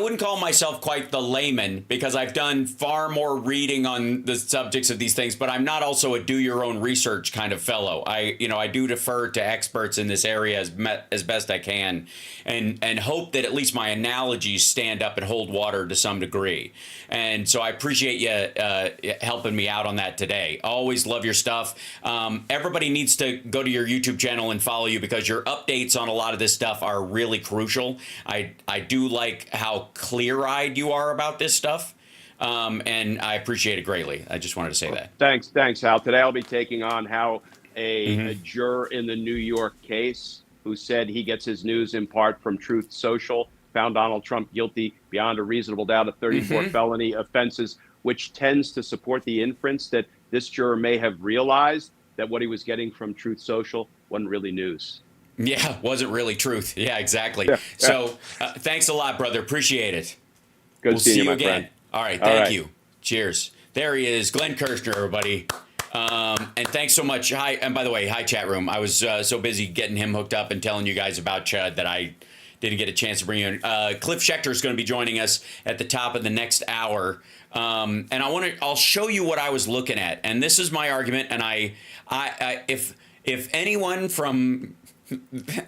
wouldn't call myself quite the layman because I've done far more reading on the subjects of these things, but I'm not also a do your own research kind of fellow. I do defer to experts in this area as best I can and hope that at least my analogies stand up and hold water to some degree. And so I appreciate you helping me out on that today. Always love your stuff. Everybody needs to go to your YouTube channel and follow you because your updates on a lot of this stuff are really crucial. I do like how clear-eyed you are about this stuff. And I appreciate it greatly. I just wanted to say that. Thanks, Hal. Today I'll be taking on how a juror in the New York case who said he gets his news in part from Truth Social found Donald Trump guilty beyond a reasonable doubt of 34 felony offenses, which tends to support the inference that this juror may have realized that what he was getting from Truth Social wasn't really news. Yeah, wasn't really truth. Yeah, exactly. So thanks a lot, brother. Appreciate it. Good we'll see you again. Friend. All right. Thank you. Cheers. There he is, Glenn Kirschner, everybody. And thanks so much. Hi. And by the way, hi, chat room. I was so busy getting him hooked up and telling you guys about Chud that I didn't get a chance to bring you in. Cliff Schechter is going to be joining us at the top of the next hour. And I'll show you what I was looking at. And this is my argument. And if anyone from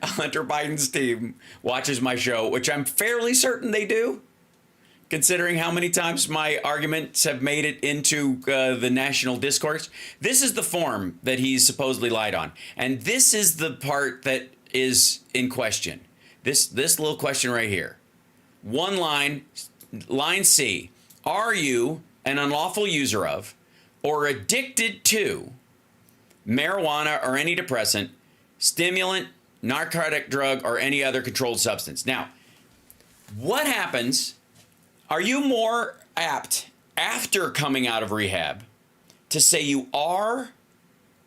Hunter Biden's team watches my show, which I'm fairly certain they do, considering how many times my arguments have made it into the national discourse, this is the form that he's supposedly lied on. And this is the part that is in question. This little question right here. One line, line C. Are you an unlawful user of or addicted to marijuana or any depressant, stimulant, narcotic drug, or any other controlled substance? Now, what happens? Are you more apt after coming out of rehab to say you are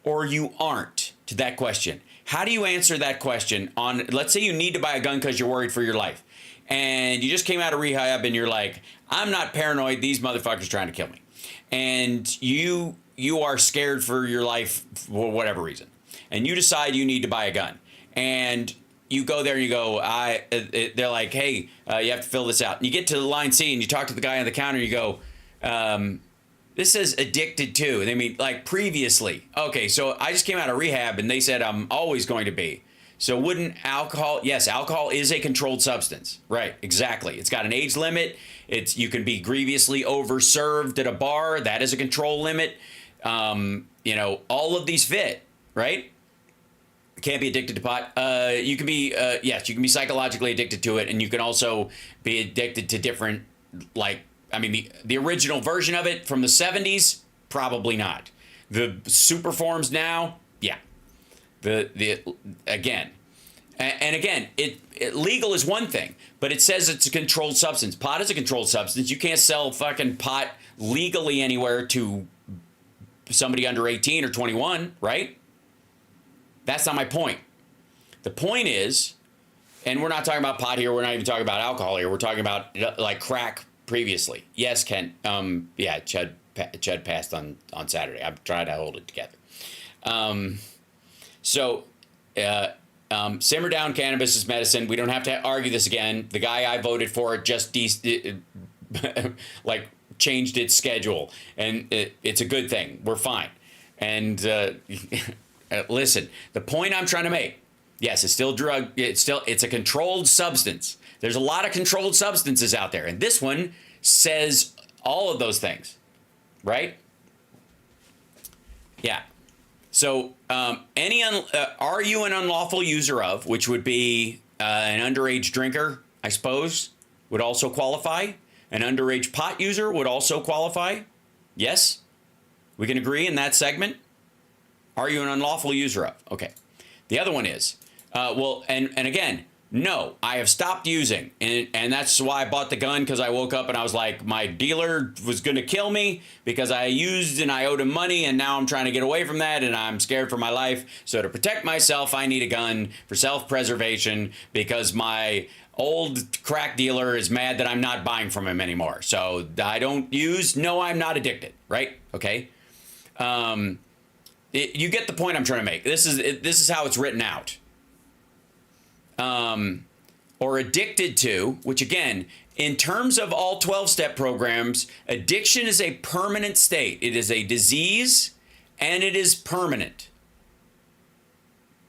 or you aren't to that question? How do you answer that question on, let's say you need to buy a gun because you're worried for your life and you just came out of rehab and you're like, I'm not paranoid. These motherfuckers trying to kill me. And you are scared for your life for whatever reason. And you decide you need to buy a gun and you go there and you go, they're like, hey, you have to fill this out. And you get to line C and you talk to the guy on the counter and you go, this says addicted to, and they mean like previously. Okay, so I just came out of rehab and they said I'm always going to be. So wouldn't alcohol, yes, alcohol is a controlled substance. Right, exactly. It's got an age limit. You can be grievously overserved at a bar. That is a control limit. All of these fit, right? Can't be addicted to pot. You can be, yes, you can be psychologically addicted to it. And you can also be addicted to different, the original version of it from the 70s, probably not. The super forms now, yeah. Again, legal is one thing, but it says it's a controlled substance. Pot is a controlled substance. You can't sell fucking pot legally anywhere to somebody under 18 or 21, right? That's not my point. The point is, and we're not talking about pot here. We're not even talking about alcohol here. We're talking about like crack previously. Yes, Ken. Chud passed on Saturday. I've tried to hold it together. simmer down, cannabis is medicine. We don't have to argue this again. The guy I voted for just like changed its schedule, and it's a good thing. We're fine. And listen, the point I'm trying to make, yes, it's still drug. It's a controlled substance. There's a lot of controlled substances out there, and this one says all of those things, right? Yeah. So, are you an unlawful user of, which would be an underage drinker, I suppose, would also qualify. An underage pot user would also qualify. Yes? We can agree in that segment? Are you an unlawful user of? Okay. The other one is, and again, no, I have stopped using. And that's why I bought the gun, because I woke up and I was like, my dealer was going to kill me because I used and I owed him money, and now I'm trying to get away from that and I'm scared for my life. So to protect myself, I need a gun for self-preservation because my old crack dealer is mad that I'm not buying from him anymore. So I don't use. No, I'm not addicted. Right? Okay. You get the point I'm trying to make. This is how it's written out. Or addicted to, which again, in terms of all 12-step programs, addiction is a permanent state. It is a disease and it is permanent.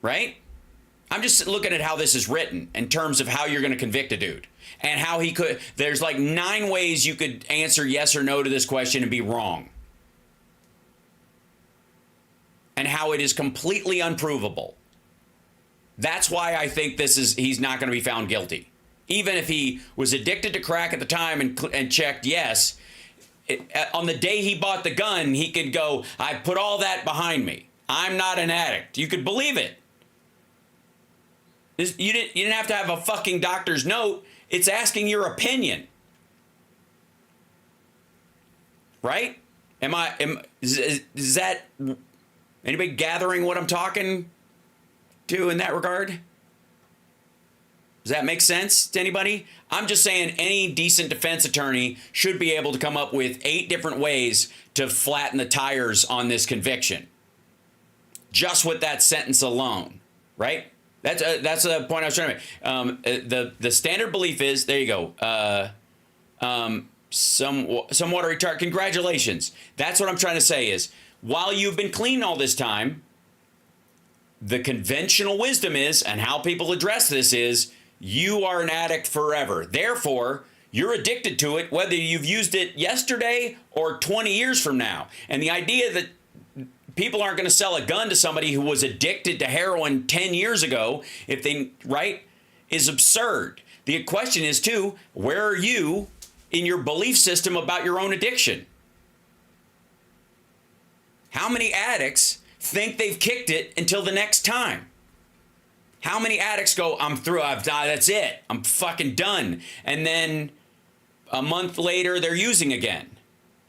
Right? I'm just looking at how this is written in terms of how you're going to convict a dude and how he could. There's like 9 ways you could answer yes or no to this question and be wrong. And how it is completely unprovable. That's why I think he's not going to be found guilty. Even if he was addicted to crack at the time and checked yes, on the day he bought the gun, he could go, I put all that behind me. I'm not an addict. You could believe it. You didn't have to have a fucking doctor's note. It's asking your opinion. Right? Is that anybody gathering what I'm talking to in that regard? Does that make sense to anybody? I'm just saying any decent defense attorney should be able to come up with 8 different ways to flatten the tires on this conviction. Just with that sentence alone, right? That's the point I was trying to make. The standard belief is, there you go, somewhat retarded. Congratulations. That's what I'm trying to say is, while you've been clean all this time, the conventional wisdom is, and how people address this is, you are an addict forever. Therefore, you're addicted to it, whether you've used it yesterday or 20 years from now. And the idea that people aren't going to sell a gun to somebody who was addicted to heroin 10 years ago, is absurd. The question is, too, where are you in your belief system about your own addiction? How many addicts think they've kicked it until the next time? How many addicts go, I'm through, I've died, that's it, I'm fucking done. And then a month later, they're using again.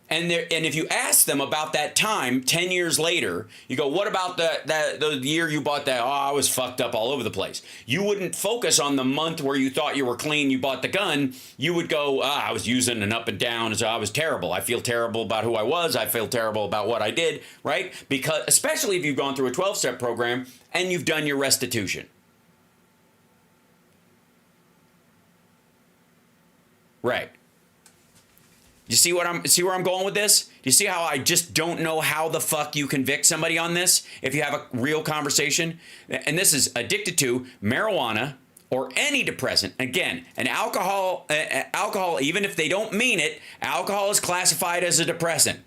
And if you ask them about that time, 10 years later, you go, what about the year you bought that? Oh, I was fucked up all over the place. You wouldn't focus on the month where you thought you were clean, you bought the gun. You would go, I was using and up and down, so I was terrible. I feel terrible about who I was. I feel terrible about what I did, right? Because especially if you've gone through a 12-step program and you've done your restitution. Right. You see where I'm going with this? Do you see how I just don't know how the fuck you convict somebody on this if you have a real conversation? And this is addicted to marijuana or any depressant. Again, alcohol, even if they don't mean it, alcohol is classified as a depressant.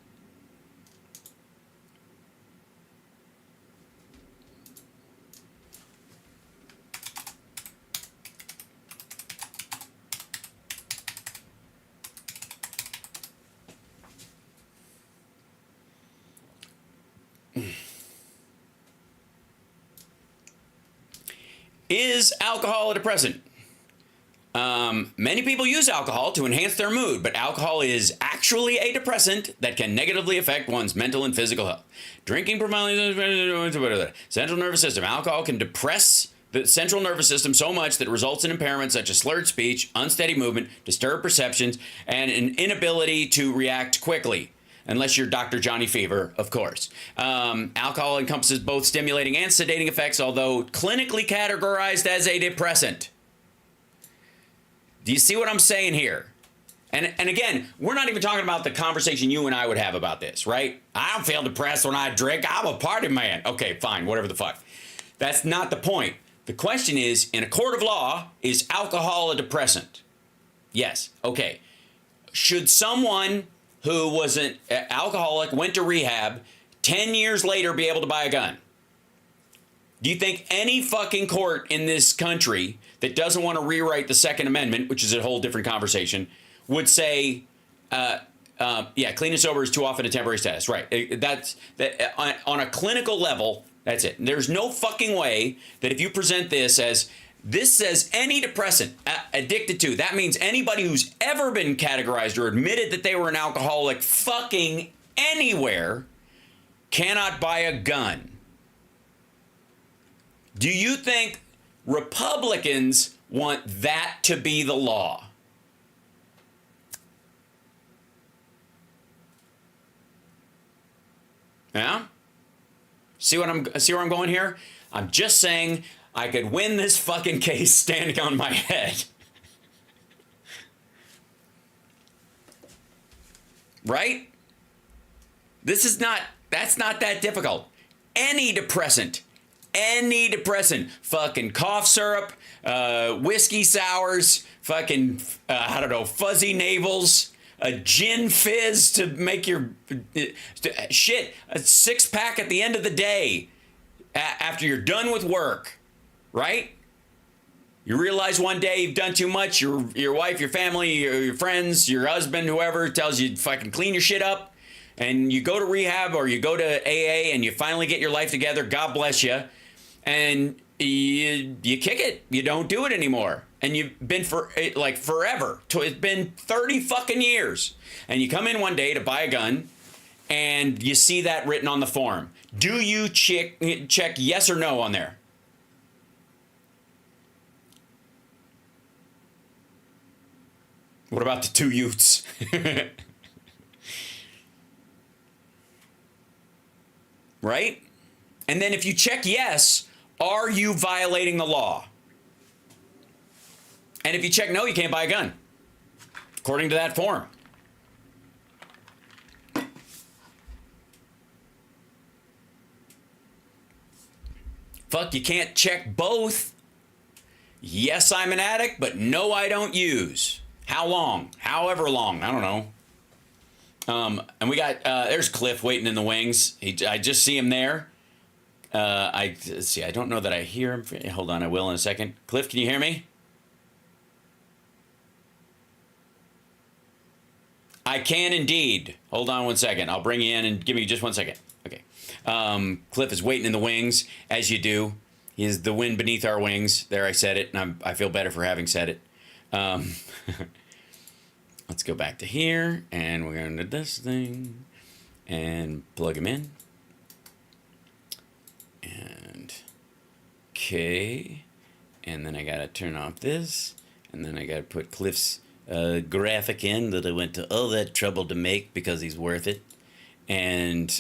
Is alcohol a depressant? Many people use alcohol to enhance their mood, but alcohol is actually a depressant that can negatively affect one's mental and physical health. Drinking promotes central nervous system. Alcohol can depress the central nervous system so much that it results in impairments such as slurred speech, unsteady movement, disturbed perceptions, and an inability to react quickly. unless you're Dr. Johnny Fever, of course. Alcohol encompasses both stimulating and sedating effects, although clinically categorized as a depressant. Do you see what I'm saying here? And again, we're not even talking about the conversation you and I would have about this, right? I don't feel depressed when I drink. I'm a party man. Okay, fine, whatever the fuck. That's not the point. The question is, in a court of law, is alcohol a depressant? Yes. Okay. Should someone who was an alcoholic, went to rehab, 10 years later be able to buy a gun? Do you think any fucking court in this country that doesn't want to rewrite the Second Amendment, which is a whole different conversation, would say, yeah, clean and sober is too often a temporary status? Right. That's on a clinical level. That's it. There's no fucking way that if you present this as this says any depressant addicted to, that means anybody who's ever been categorized or admitted that they were an alcoholic fucking anywhere cannot buy a gun. Do you think Republicans want that to be the law? Yeah? See where I'm going here? I'm just saying I could win this fucking case standing on my head. Right? That's not that difficult. Any depressant, fucking cough syrup, whiskey sours, fucking, I don't know, fuzzy navels, a gin fizz to make your shit, a 6-pack at the end of the day after you're done with work, right? You realize one day you've done too much, your wife, your family, your friends, your husband, whoever tells you to fucking clean your shit up, and you go to rehab or you go to AA and you finally get your life together, God bless you, and you kick it, you don't do it anymore. And you've been forever. It's been 30 fucking years. And you come in one day to buy a gun and you see that written on the form. Do you check yes or no on there? What about the two youths? Right? And then if you check yes, are you violating the law? And if you check no, you can't buy a gun, according to that form. Fuck, you can't check both. Yes, I'm an addict, but no, I don't use. How long? However long. I don't know. And we got, there's Cliff waiting in the wings. I just see him there. Let's see, I don't know that I hear him. Hold on, I will in a second. Cliff, can you hear me? I can indeed. Hold on one second. I'll bring you in and give me just 1 second. Okay. Cliff is waiting in the wings, as you do. He is the wind beneath our wings. There, I said it, and I feel better for having said it. Let's go back to here, and we're going to do this thing, and plug him in. And, okay. And then I got to turn off this, and then I got to put Cliff's graphic in that I went to all that trouble to make because he's worth it. And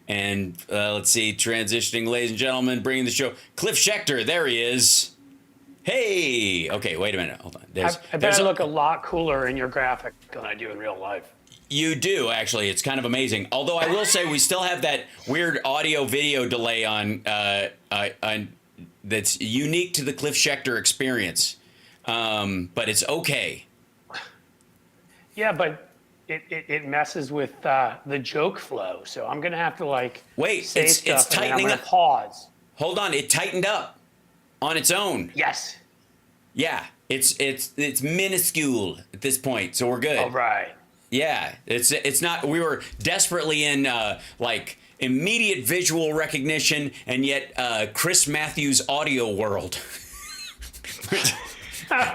let's see, transitioning, ladies and gentlemen, bringing the show, Cliff Schechter. There he is. Hey. Okay, wait a minute. Hold on. I bet I look a lot cooler in your graphic than I do in real life. You do, actually. It's kind of amazing. Although I will say we still have that weird audio-video delay on that's unique to the Cliff Schechter experience. But it's okay. Yeah, but it messes with the joke flow. So I'm gonna have to wait. say It's stuff tightening and up. Pause. Hold on, it tightened up on its own. Yes. Yeah, it's minuscule at this point, so we're good. All right. Yeah, it's not. We were desperately in immediate visual recognition, and yet Chris Matthews audio world.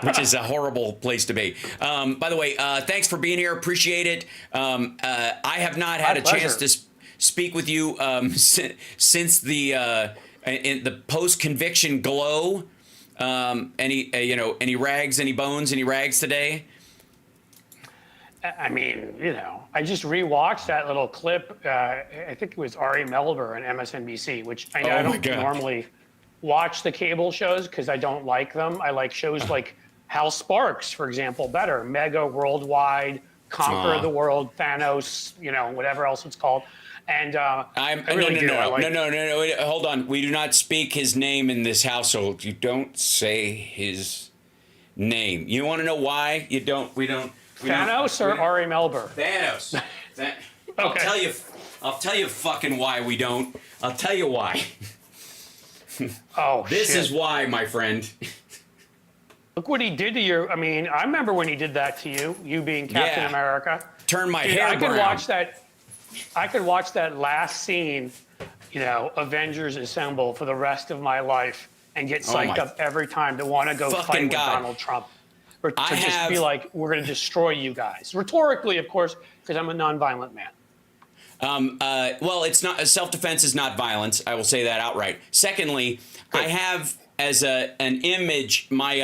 Which is a horrible place to be. By the way, thanks for being here. Appreciate it. I have not had a chance to speak with you since the in the post-conviction glow. Any rags, any bones, any rags today? I mean, I just rewatched that little clip. I think it was Ari Melber on MSNBC, which I Oh my don't God. normally watch the cable shows because I don't like them. I like shows like Hal Sparks, for example, better. Mega Worldwide, Conquer the World, Thanos, whatever else it's called. And I really do. No. Wait, hold on. We do not speak his name in this household. You don't say his name. You want to know why? You don't. We don't. Thanos or Ari Melber? Thanos. I'll Okay. tell you. I'll tell you fucking why we don't. I'll tell you why. Oh, This shit. is why, my friend. Look what he did to you. I mean, I remember when he did that to you, you being Captain Yeah. America. Turn my Dude, hair I could brown. watch that. I could watch that last scene, Avengers Assemble for the rest of my life and get Oh psyched my up every time to want to go fucking fight with God. Donald Trump. Or to I just have- be like, we're going to destroy you guys. Rhetorically, of course, because I'm a nonviolent man. Well, it's not self-defense is not violence. I will say that outright. Secondly, I have as an image my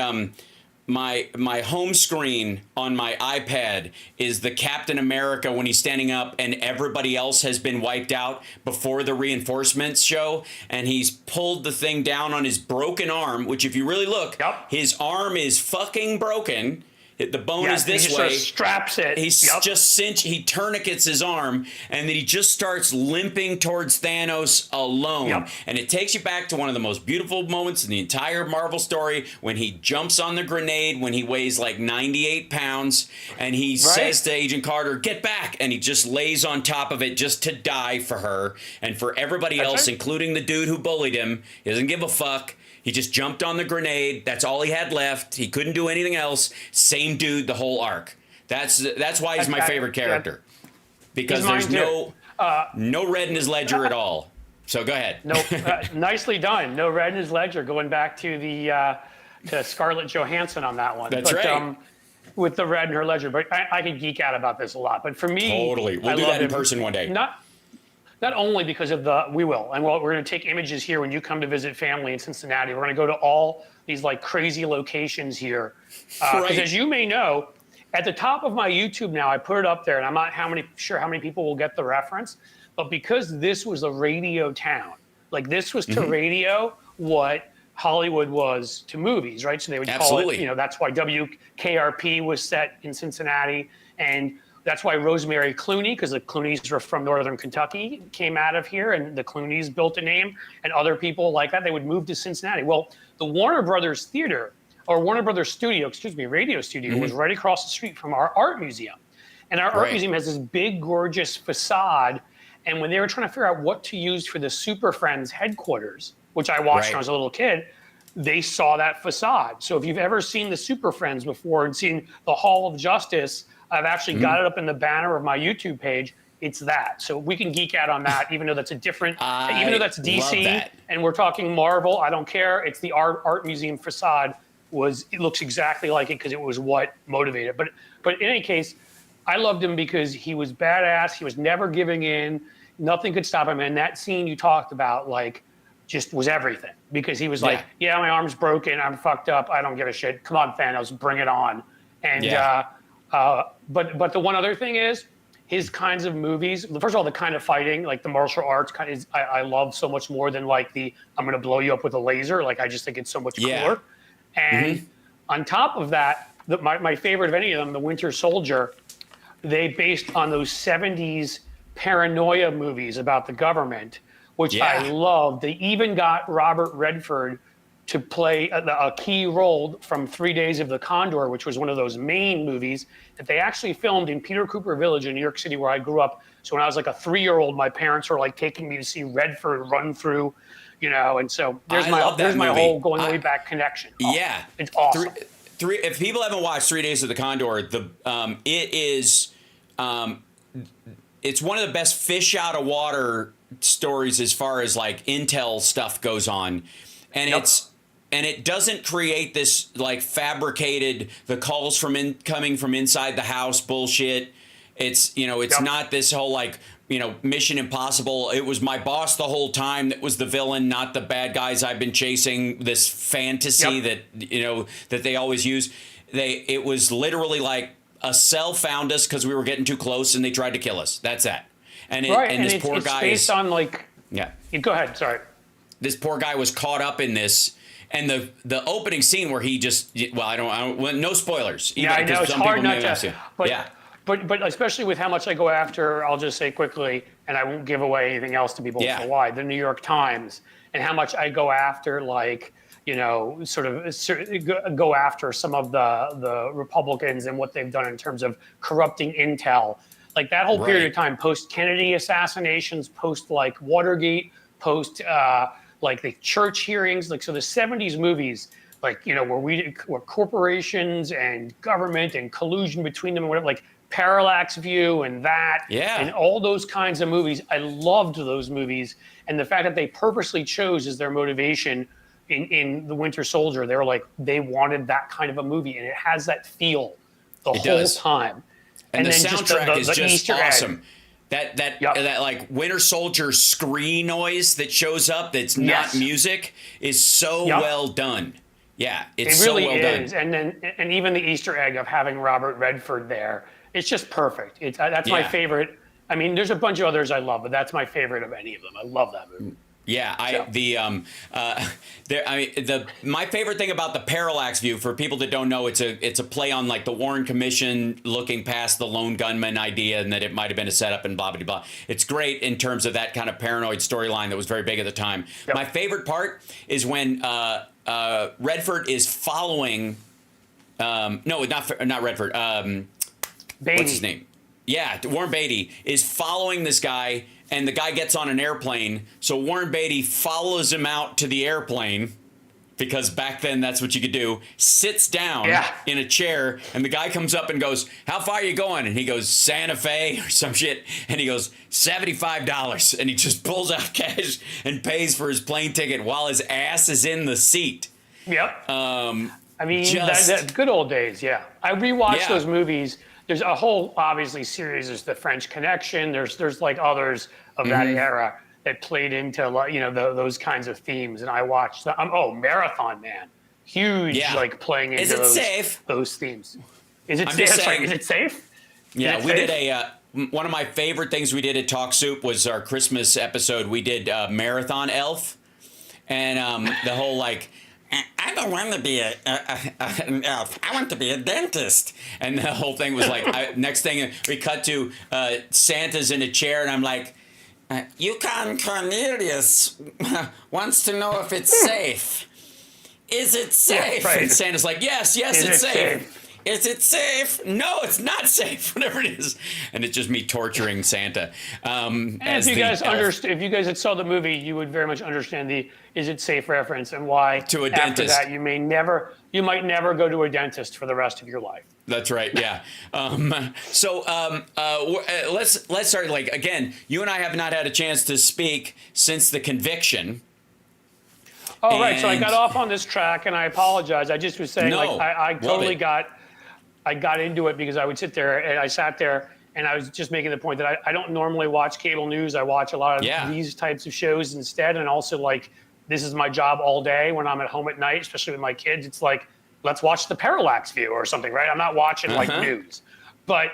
home screen on my iPad is the Captain America when he's standing up and everybody else has been wiped out before the reinforcements show, and he's pulled the thing down on his broken arm, which if you really look, Yep. his arm is fucking broken. The bone Yeah, is he this just way. sort of straps it. He's Yep. just he tourniquets his arm, and then he just starts limping towards Thanos alone. Yep. And it takes you back to one of the most beautiful moments in the entire Marvel story when he jumps on the grenade when he weighs like 98 pounds, and he says to Agent Carter, "Get back!" And he just lays on top of it just to die for her and for everybody else, right. including the dude who bullied him. He doesn't give a fuck. He just jumped on the grenade. That's all he had left. He couldn't do anything else. Same dude the whole arc. That's why he's my favorite character. Because He's mine there's too. no red in his ledger at all. So go ahead. No, nicely done. No red in his ledger. Going back to the to Scarlett Johansson on that one. That's right. With the red in her ledger, but I could geek out about this a lot. But for me, Totally. We'll I do love that in him. person one day. Not only because of we will, and we're going to take images here when you come to visit family in Cincinnati. We're going to go to all these like crazy locations here. Because Right. as you may know, at the top of my YouTube now, I put it up there, and I'm not sure how many people will get the reference, but because this was a radio town, like this was to radio what Hollywood was to movies, right? So they would Absolutely. call it, that's why WKRP was set in Cincinnati, and that's why Rosemary Clooney, because the Clooneys are from Northern Kentucky, came out of here, and the Clooneys built a name, and other people like that, they would move to Cincinnati. Well, the Warner Brothers Theater, or Warner Brothers Studio, radio studio, was right across the street from our art museum. And our art Right. museum has this big, gorgeous facade. And when they were trying to figure out what to use for the Super Friends headquarters, which I watched when I was a little kid, they saw that facade. So if you've ever seen the Super Friends before and seen the Hall of Justice, I've actually got it up in the banner of my YouTube page. It's that. So we can geek out on that, even though that's even though that's DC love that. and we're talking Marvel, I don't care. It's the art museum facade. It looks exactly like it because it was what motivated. But in any case, I loved him because he was badass. He was never giving in. Nothing could stop him. And that scene you talked about, like, just was everything because he was like, yeah, my arm's broken. I'm fucked up. I don't give a shit. Come on, Thanos, bring it on. And but the one other thing is his kinds of movies. First of all, the kind of fighting, like the martial arts kind is I love so much more than like the I'm going to blow you up with a laser. Like I just think it's so much cooler. And on top of that, my favorite of any of them, The Winter Soldier, they based on those 70s paranoia movies about the government, which I loved. They even got Robert Redford to play a key role from 3 Days of the Condor, which was one of those Maine movies that they actually filmed in Peter Cooper Village in New York City, where I grew up. So when I was like a 3-year-old, my parents were like taking me to see Redford run through, and so there's my whole going way back connection. Yeah, it's awesome. If people haven't watched 3 Days of the Condor, it is it's one of the best fish out of water stories as far as like intel stuff goes on, and it doesn't create this like fabricated the calls coming from inside the house bullshit. It's not this whole like Mission Impossible. It was my boss the whole time that was the villain, not the bad guys I've been chasing. This fantasy that that they always use. It was literally like a cell found us because we were getting too close and they tried to kill us. That's that. And this poor guy based on like. Yeah. Go ahead. Sorry. This poor guy was caught up in this, and the opening scene where he just I don't no spoilers. Yeah, I know it's hard not to. But, yeah. But especially with how much I go after, I'll just say quickly, and I won't give away anything else to people for why, the New York Times, and how much I go after, like, sort of go after some of the Republicans and what they've done in terms of corrupting intel. Like that whole period of time, post-Kennedy assassinations, post-like Watergate, post like the church hearings, like so the 70s movies, like, where corporations and government and collusion between them and whatever, like Parallax View and that, and all those kinds of movies. I loved those movies. And the fact that they purposely chose as their motivation in The Winter Soldier, they were like, they wanted that kind of a movie. And it has that feel the whole time. And the then soundtrack is just Easter awesome. Egg. That like Winter Soldier scree noise that shows up that's not music is so well done. Yeah, it's it really so well is. done. And even the Easter egg of having Robert Redford there, it's just perfect. That's my favorite. I mean, there's a bunch of others I love, but that's my favorite of any of them. I love that movie. Yeah, my favorite thing about the Parallax View, for people that don't know, it's a play on like the Warren Commission looking past the lone gunman idea and that it might have been a setup and blah blah blah. It's great in terms of that kind of paranoid storyline that was very big at the time. Yep. My favorite part is when Redford is following. No, not Redford. Beatty. What's his name? Yeah, Warren Beatty is following this guy, and the guy gets on an airplane. So Warren Beatty follows him out to the airplane, because back then that's what you could do. Sits down in a chair, and the guy comes up and goes, "How far are you going?" And he goes, "Santa Fe," or some shit. And he goes, $75. And he just pulls out cash and pays for his plane ticket while his ass is in the seat. Yep. I mean, that good old days, I rewatched those movies. There's a whole, obviously, series. There's The French Connection. There's like others of that era that played into, those kinds of themes. And I watched, Marathon Man. Huge, like, playing into those themes. Is it safe? Is it safe? Yeah, we did one of my favorite things we did at Talk Soup was our Christmas episode. We did Marathon Elf. And the whole, like, I don't want to be an elf. I want to be a dentist. And the whole thing was like, next thing we cut to Santa's in a chair, and I'm like, Yukon Cornelius wants to know if it's safe. Is it safe? Yeah, right. And Santa's like, yes, it's safe. Is it safe? No, it's not safe. Whatever it is, and it's just me torturing Santa. And if you guys if you guys had saw the movie, you would very much understand the "is it safe" reference and why. To a dentist. After that, you might never go to a dentist for the rest of your life. That's right. Yeah. Let's start. Like, again, you and I have not had a chance to speak since the conviction. Oh, right. So I got off on this track, and I apologize. I just was saying, I totally got into it because I would sit there, and I sat there, and I was just making the point that I don't normally watch cable news. I watch a lot of these types of shows instead, and also, like, this is my job all day when I'm at home at night, especially with my kids. It's like, let's watch the Parallax View or something, right? I'm not watching like news, but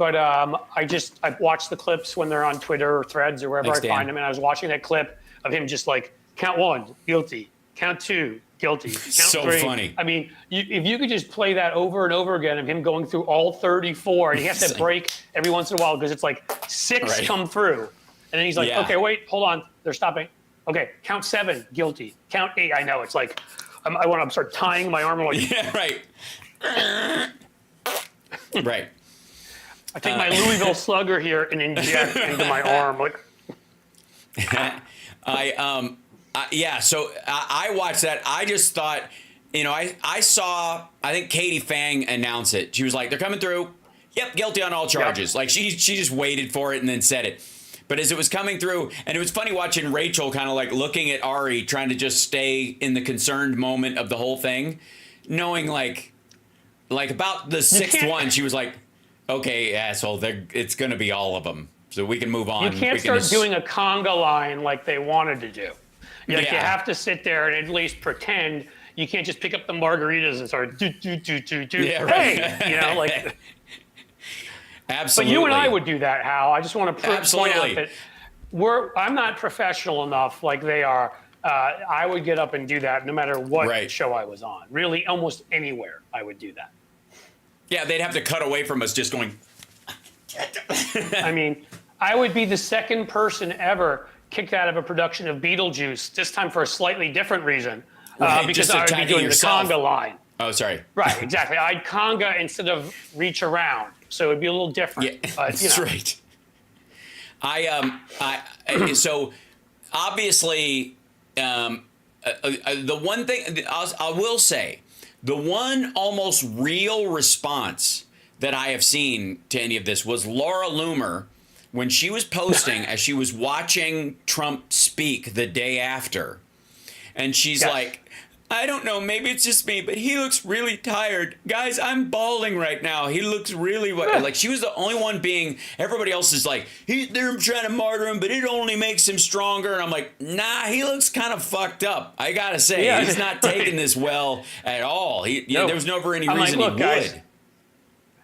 I watch the clips when they're on Twitter or Threads or wherever I find them, and I was watching that clip of him just like, count 1, guilty. Count 2, guilty. Count so 3. Funny. I mean, if you could just play that over and over again of him going through all 34, and he has to break every once in a while because it's like 6 come through. And then he's like, okay, wait, hold on. They're stopping. Okay, count 7, guilty. Count 8, I know. It's like, I want to start tying my arm. Like, right. Right. I take my Louisville Slugger here and inject into my arm. Like, so I watched that. I just thought, I saw, I think Katie Fang announce it. She was like, they're coming through. Yep, guilty on all charges. Yep. Like, she just waited for it and then said it. But as it was coming through, and it was funny watching Rachel kind of like looking at Ari, trying to just stay in the concerned moment of the whole thing, knowing like about the 6th one, she was like, okay, asshole, it's going to be all of them. So we can move on. You can't start doing a conga line like they wanted to do. You have to sit there and at least pretend You can't just pick up the margaritas and start do. Yeah, right. Hey, you know, like. Absolutely. But you and I would do that, Hal. I just want to point out Absolutely. that I'm not professional enough like they are. I would get up and do that no matter what Right. show I was on. Really, almost anywhere I would do that. Yeah, they'd have to cut away from us just going. I mean, I would be the second person ever kicked out of a production of Beetlejuice, this time for a slightly different reason. Right, Because just I would be attacking doing yourself. the conga line. Oh, sorry. Right, exactly. I'd conga instead of reach around. So it'd be a little different. Yeah, But, you that's know. right. So obviously, the one thing I will say, the one almost real response that I have seen to any of this was Laura Loomer when she was posting as she was watching Trump speak the day after. And she's Yes. like, I don't know, maybe it's just me, but he looks really tired. Guys, I'm bawling right now. He looks really like she was the only one being, everybody else is like, they're trying to martyr him, but it only makes him stronger. And I'm like, nah, he looks kind of fucked up. I gotta say, Yeah. he's not taking this well at all. No. There was never any I'm like, reason look, he guys, would.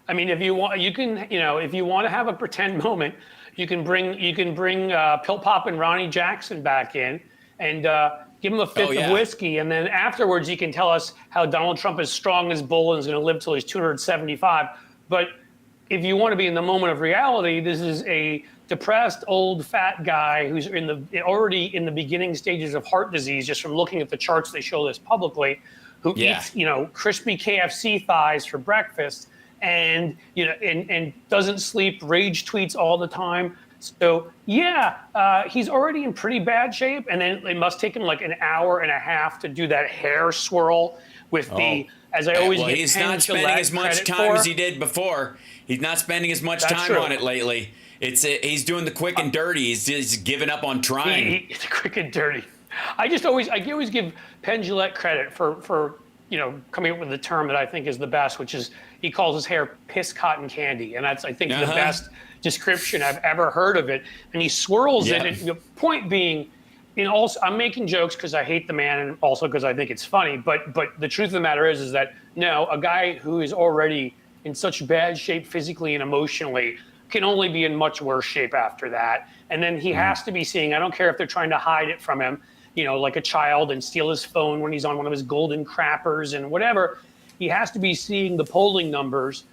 I mean, if you want, you can, you know, if you want to have a pretend moment, you can bring Pill Pop and Ronnie Jackson back in and give him a fifth yeah. of whiskey, and then afterwards you can tell us how Donald Trump is strong as bull and is going to live till he's 275. But if you want to be in the moment of reality, this is a depressed old fat guy who's already in the beginning stages of heart disease just from looking at the charts. They show this publicly, who eats, you know, crispy KFC thighs for breakfast, and you know, and doesn't sleep, rage tweets all the time. So yeah, he's already in pretty bad shape, and then it must take him like an hour and a half to do that hair swirl with the, as I always get he's Penn not spending Jillette as much credit time for. as he did before. He's not spending as much That's time true. on it lately. He's doing the quick and dirty. He's just giving up on trying. It's quick and dirty. I always give Penn Jillette credit for you know, coming up with the term that I think is the best, which is he calls his hair piss cotton candy, and that's I think the best description I've ever heard of it. And he swirls it. And the point being, also I'm making jokes because I hate the man, and also because I think it's funny. But the truth of the matter is that no, a guy who is already in such bad shape physically and emotionally can only be in much worse shape after that. And then he has to be seeing, I don't care if they're trying to hide it from him, you know, like a child, and steal his phone when he's on one of his golden crappers and whatever. He has to be seeing the polling numbers,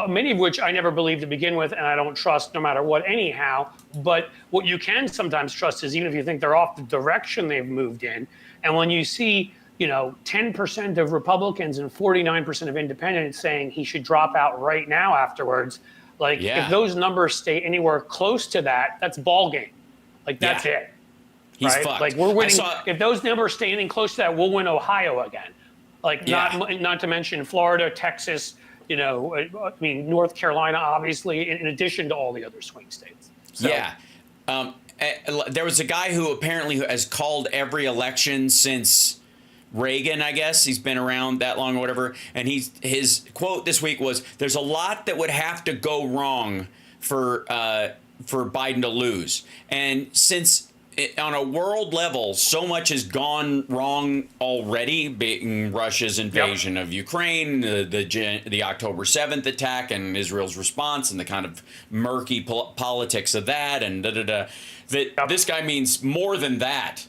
many of which I never believed to begin with, and I don't trust no matter what anyhow. But what you can sometimes trust is, even if you think they're off the direction they've moved in, and when you see, you know, 10% of Republicans and 49% of independents saying he should drop out right now afterwards, like if those numbers stay anywhere close to that, that's ball game. Like that's it. He's right? fucked. Like we're winning. If those numbers stay anything close to that, we'll win Ohio again. Like not to mention Florida, Texas, you know, I mean North Carolina, obviously, in addition to all the other swing states. So, there was a guy who apparently has called every election since Reagan, I guess. He's been around that long or whatever. And his quote this week was, "There's a lot that would have to go wrong for Biden to lose." And since on a world level, so much has gone wrong already, being Russia's invasion of Ukraine, the October 7th attack, and Israel's response, and the kind of murky politics of that, and that this guy means more than that.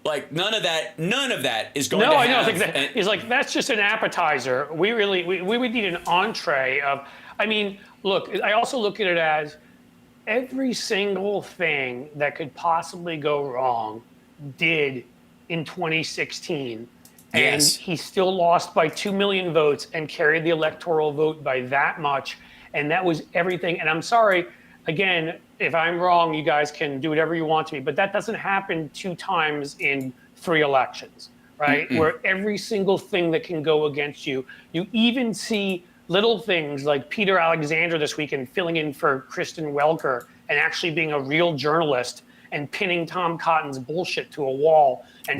Like none of that is going to have. No, I know. He's like, that's just an appetizer. We would need an entree of. I mean, look. I also look at it as every single thing that could possibly go wrong did in 2016, and he still lost by 2 million votes and carried the electoral vote by that much, and that was everything. And I'm sorry, again, if I'm wrong, you guys can do whatever you want to me, but that doesn't happen 2 times in 3 elections, right? Where every single thing that can go against you, you even see little things like Peter Alexander this weekend filling in for Kristen Welker and actually being a real journalist and pinning Tom Cotton's bullshit to a wall and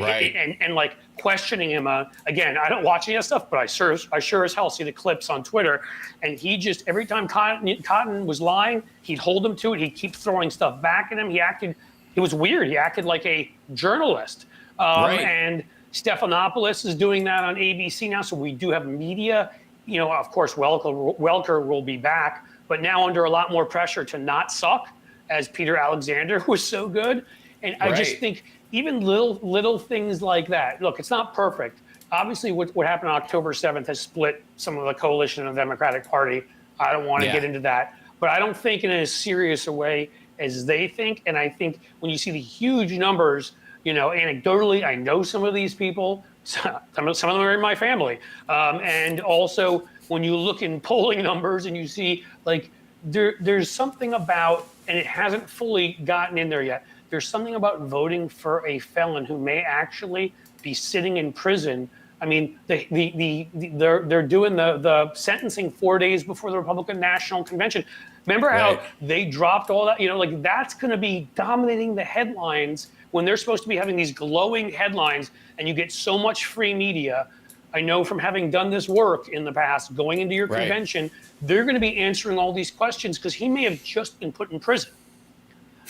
like questioning him. Again, I don't watch any of that stuff, but I sure as hell see the clips on Twitter. And he just, every time Cotton was lying, he'd hold him to it. He'd keep throwing stuff back at him. It was weird. He acted like a journalist. And Stephanopoulos is doing that on ABC now. So we do have media. Of course, Welker will be back, but now under a lot more pressure to not suck, as Peter Alexander was so good. And I just think even little things like that. Look, it's not perfect. Obviously, what happened on October 7th has split some of the coalition of the Democratic Party. I don't want to get into that. But I don't think in as serious a way as they think. And I think when you see the huge numbers, anecdotally, I know some of these people. Some of them are in my family. And also, when you look in polling numbers and you see, like, there's something about, and it hasn't fully gotten in there yet, there's something about voting for a felon who may actually be sitting in prison. I mean, they're doing the sentencing 4 days before the Republican National Convention. Remember how they dropped all that? That's going to be dominating the headlines when they're supposed to be having these glowing headlines, and you get so much free media. I know from having done this work in the past, going into your convention, they're going to be answering all these questions because he may have just been put in prison.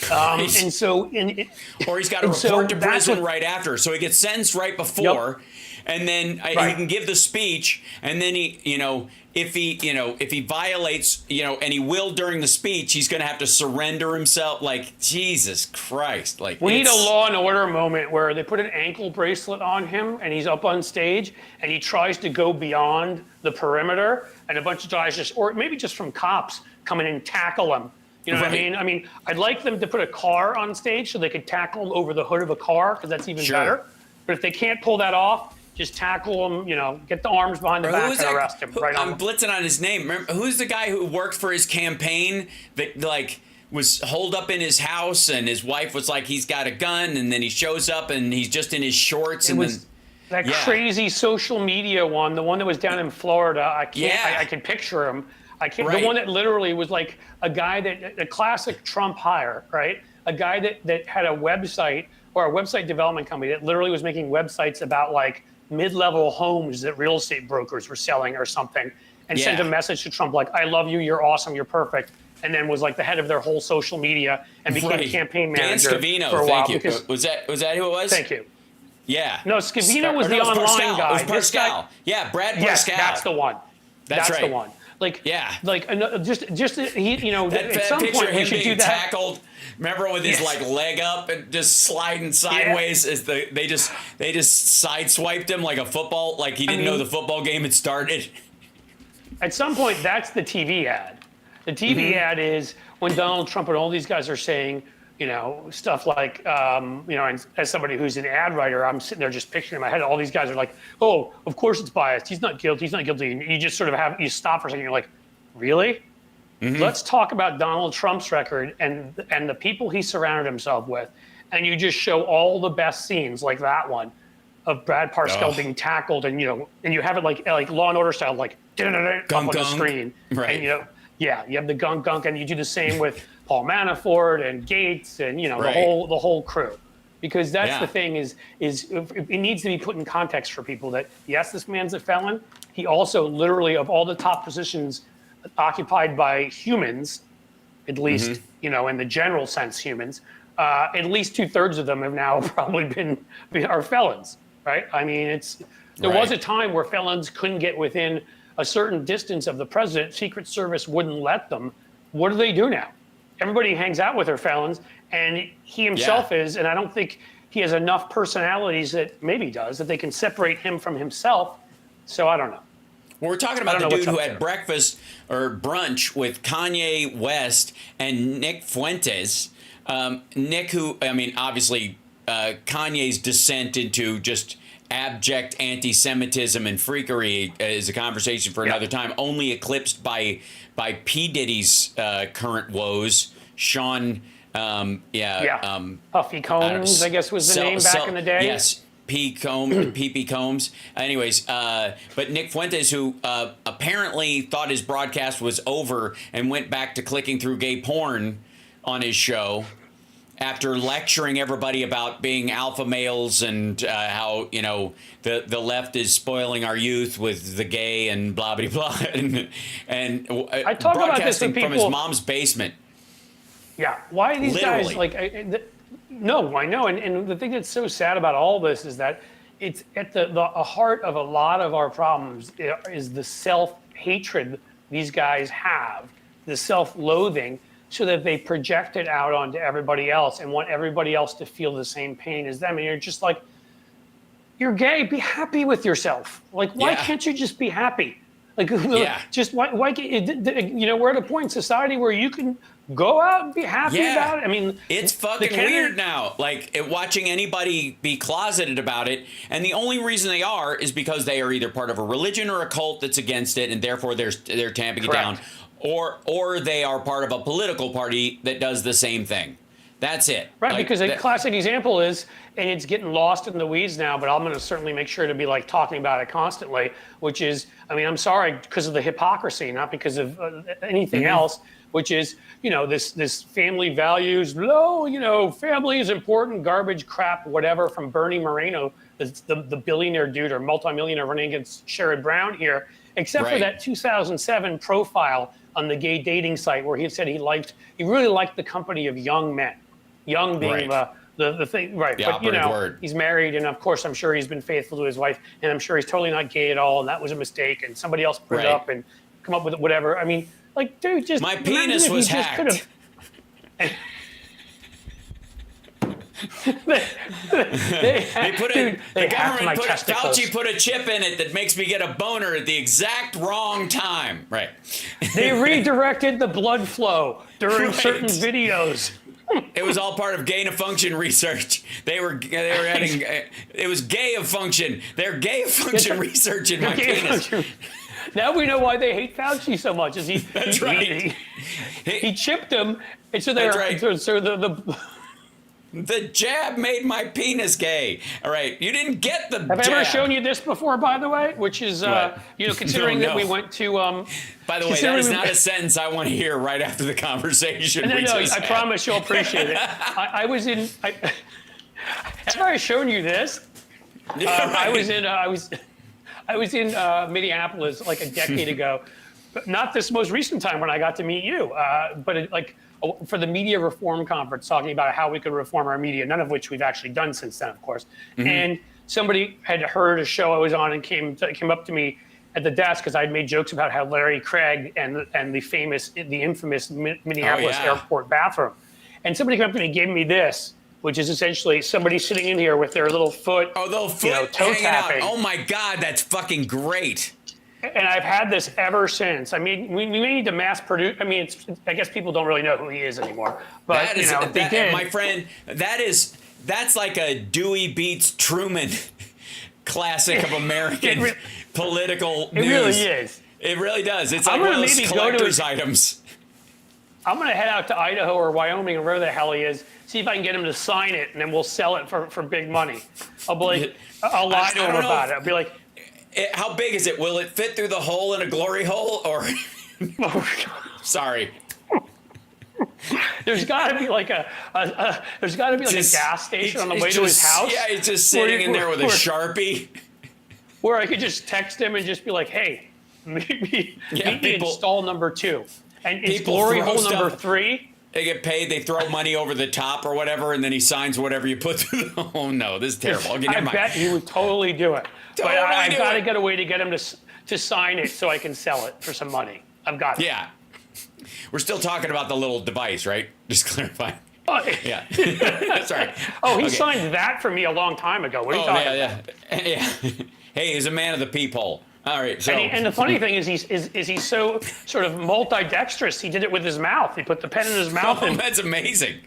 Or he's got to report to prison right after. So he gets sentenced right before, and then he can give the speech, and then if he violates, and he will during the speech, he's going to have to surrender himself. Like, Jesus Christ! Like, we need a Law and Order moment where they put an ankle bracelet on him, and he's up on stage, and he tries to go beyond the perimeter, and a bunch of guys or maybe just from cops, come in and tackle him. You know what I mean? I mean, I'd like them to put a car on stage so they could tackle him over the hood of a car, because that's even better. But if they can't pull that off, just tackle him, get the arms behind the back and arrest him. I'm blitzing on his name. Remember, who's the guy who worked for his campaign that, was holed up in his house, and his wife was like, he's got a gun, and then he shows up and he's just in his shorts. That crazy social media one, the one that was down in Florida. I can picture him. The one that literally was like a guy a classic Trump hire, right? A guy that had a website or a website development company that literally was making websites about like mid-level homes that real estate brokers were selling or something, and sent a message to Trump like, I love you, you're awesome, you're perfect. And then was like the head of their whole social media and became a campaign manager for a while. Thank you. Was that who it was? Thank you. Yeah. No, Scavino was the online guy. It was Pascal. Brad Pascal. Yes, that's the one. That's the one. At some point we should do that. Tackled. Remember with his leg up and just sliding sideways as they just sideswiped him like a football, like he didn't know the football game had started. At some point, that's the TV ad. The TV ad is when Donald Trump and all these guys are saying, stuff like, and as somebody who's an ad writer, I'm sitting there just picturing in my head, all these guys are like, oh, of course it's biased. He's not guilty. He's not guilty. And you just sort of you stop for a second. You're like, really? Let's talk about Donald Trump's record and the people he surrounded himself with. And you just show all the best scenes like that one of Brad Parscale being tackled, and you have it like Law and Order style, like up on the screen. Right. And you have the gunk, and you do the same with Paul Manafort and Gates and the whole crew, because that's the thing is it needs to be put in context for people that yes, this man's a felon. He also literally, of all the top positions occupied by humans, at least in the general sense, humans, at least 2/3 of them have now probably are felons, right? I mean, there was a time where felons couldn't get within a certain distance of the president. Secret Service wouldn't let them. What do they do now? Everybody hangs out with their felons, and he himself is, and I don't think he has enough personalities that maybe does, that they can separate him from himself. So I don't know. Well, we're talking about the dude who had breakfast or brunch with Kanye West and Nick Fuentes. Nick, obviously Kanye's descent into just abject anti-Semitism and freakery is a conversation for another time, only eclipsed by P. Diddy's current woes. Sean, Puffy Combs, I guess was the name back in the day. Yes, P.P. Combs. Anyways, but Nick Fuentes, who apparently thought his broadcast was over and went back to clicking through gay porn on his show after lecturing everybody about being alpha males and how the left is spoiling our youth with the gay and blah blah blah, and I talk about this with people from his mom's basement. Yeah, why are these guys like? No, I know, and the thing that's so sad about all this is that it's at the heart of a lot of our problems is the self-hatred these guys have, the self-loathing, so that they project it out onto everybody else and want everybody else to feel the same pain as them. And you're just like, you're gay, be happy with yourself. Like, why can't you just be happy? Like, just why we're at a point in society where you can go out and be happy about it. I mean, it's fucking weird now. Like, watching anybody be closeted about it, and the only reason they are is because they are either part of a religion or a cult that's against it, and therefore they're tamping it down, or they are part of a political party that does the same thing. That's it. Right, like, because a classic example is, and it's getting lost in the weeds now, but I'm going to certainly make sure to be like talking about it constantly, which is, I mean, I'm sorry, because of the hypocrisy, not because of anything else, which is, this family values, family is important, garbage, crap, whatever, from Bernie Moreno, the billionaire dude or multimillionaire running against Sherrod Brown here, except for that 2007 profile on the gay dating site where he said he really liked the company of young men. Young being the thing, right? The but word. He's married, and of course, I'm sure he's been faithful to his wife, and I'm sure he's totally not gay at all, and that was a mistake, and somebody else put it up and come up with it, whatever. I mean, like, dude, just my penis was hacked. Fauci put a chip in it that makes me get a boner at the exact wrong time. Right. They redirected the blood flow during certain videos. It was all part of gain of function research. They were adding. It was gay of function. They're gay of function research in my penis. Now we know why they hate Fauci so much. Is he chipped him, and so they're the jab made my penis gay. All right, you didn't get the jab. Have I ever shown you this before, by the way? Which is, considering that we went to. By the way, that is not a sentence I want to hear right after the conversation. No, I promise you'll appreciate it. I was in. Have I shown you this? I was in Minneapolis like a decade ago, but not this most recent time when I got to meet you, for the media reform conference, talking about how we could reform our media, none of which we've actually done since then, of course. And somebody had heard a show I was on and came up to me at the desk because I'd made jokes about how Larry Craig and the infamous Minneapolis airport bathroom. And somebody came up to me and gave me this, which is essentially somebody sitting in here with their little foot, toe tapping. Oh my God, that's fucking great. And I've had this ever since. I mean, we may need to mass produce. I mean, I guess people don't really know who he is anymore. But they did. My friend, that's like a Dewey beats Truman classic of American political news. It really is. It really does. It's like one of those collector's items. I'm going to head out to Idaho or Wyoming or wherever the hell he is, see if I can get him to sign it, and then we'll sell it for big money. I'll be like, I'll lie to him about it. I'll be like, how big is it? Will it fit through the hole in a glory hole, or? Sorry. There's got to be like a gas station on the way to his house. Yeah, he's just sitting in there with a Sharpie. Where I could just text him and just be like, "Hey, meet me in stall number 2, and it's glory hole number 3." They get paid. They throw money over the top or whatever, and then he signs whatever you put through. Oh no, this is terrible. I bet he would totally do it. But I've got to get a way to get him to sign it so I can sell it for some money. I've got it. Yeah. We're still talking about the little device, right? Just clarifying. Yeah. That's right. Oh, he signed that for me a long time ago. What are you talking about? Yeah. Hey, he's a man of the peephole. All right. So. And the funny thing is he's so sort of multi-dexterous. He did it with his mouth. He put the pen in his mouth. Oh, that's amazing.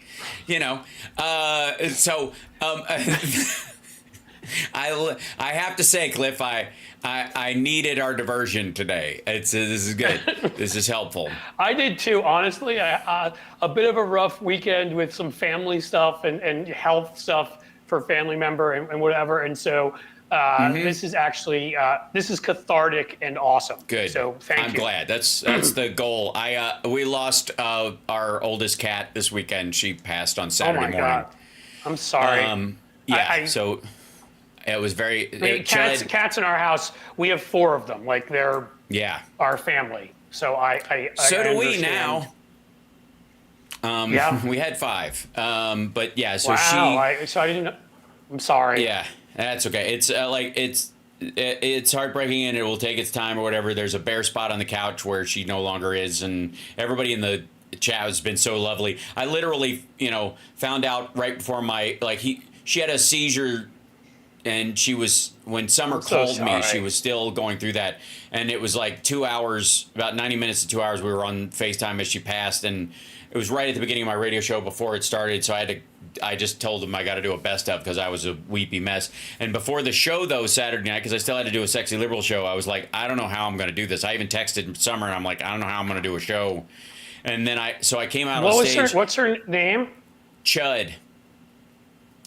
I have to say, Cliff, I needed our diversion today. This is good. This is helpful. I did too, honestly. A bit of a rough weekend with some family stuff and health stuff for a family member and whatever. And so this is actually this is cathartic and awesome. Good. So thank you. I'm glad. That's the goal. We lost our oldest cat this weekend. She passed on Saturday morning. God. I'm sorry. So it was very. Cats in our house. We have 4 of them. Like they're our family. So I so do we understand. now. We had 5. But yeah. So wow. I didn't know. I'm sorry. Yeah. That's okay. It's it's heartbreaking, and it will take its time or whatever. There's a bare spot on the couch where she no longer is, and everybody in the chat has been so lovely. I literally, found out right before she had a seizure, and she was, when Summer called me, she was still going through that, and it was like 2 hours, about 90 minutes to 2 hours. We were on FaceTime as she passed, and it was right at the beginning of my radio show before it started, so I just told them I got to do a best of because I was a weepy mess. And before the show, though, Saturday night, because I still had to do a Sexy Liberal show, I was like, I don't know how I'm going to do this. I even texted Summer, and I'm like, I don't know how I'm going to do a show. And then I came out on stage. What's her name? Chud.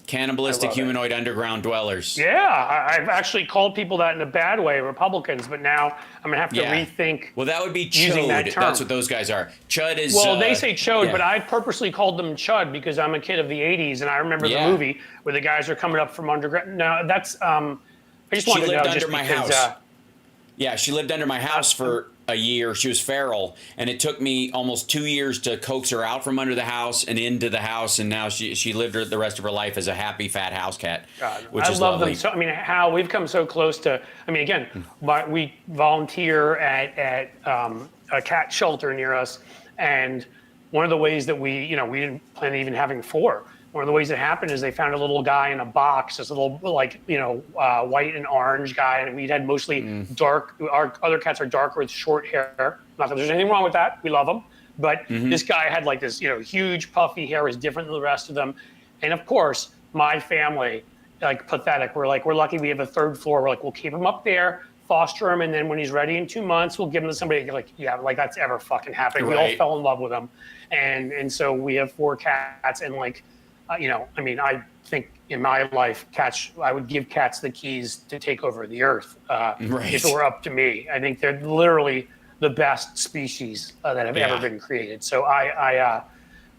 Cannibalistic humanoid underground dwellers. Yeah, I've actually called people that in a bad way, Republicans, but now I'm going to have to rethink. Well, that would be using that chode. term. That's what those guys are. Chud is. Well, they say chode, but I purposely called them chud because I'm a kid of the 80s, and I remember the movie where the guys are coming up from underground. No, that's. I just wanted to know just my because. House. Yeah, she lived under my house for a year. She was feral, and it took me almost 2 years to coax her out from under the house and into the house, and now she lived the rest of her life as a happy fat house cat, which is lovely. Them so. I mean, Hal, we've come so close to. I mean, again, we volunteer at a cat shelter near us, and one of the ways that we didn't plan on even having four. One of the ways it happened is they found a little guy in a box, this little white and orange guy, and we'd had mostly dark. Our other cats are darker with short hair. Not that there's anything wrong with that. We love them, but this guy had like this, huge puffy hair, was different than the rest of them, and of course my family, like pathetic. We're lucky we have a third floor. We're like, we'll keep him up there, foster him, and then when he's ready in 2 months, we'll give him to somebody. Like, yeah, like that's ever fucking happening. Right. We all fell in love with him, and so we have 4 cats, and like. I think in my life, I would give cats the keys to take over the earth if it were up to me. I think they're literally the best species that have ever been created. So and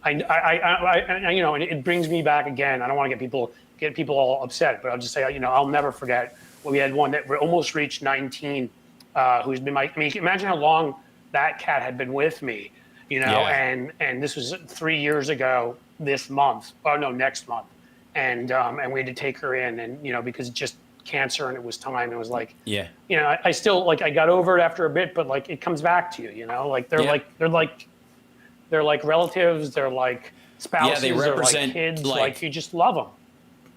it brings me back again. I don't want to get people all upset, but I'll just say, I'll never forget when we had one that almost reached 19, who's been imagine how long that cat had been with me, and this was 3 years ago. Next month, and we had to take her in, and because just cancer, and it was time. It was like, I still I got over it after a bit, but like it comes back to you, they're like relatives, they're like spouses, they represent, they're like kids, like you just love them.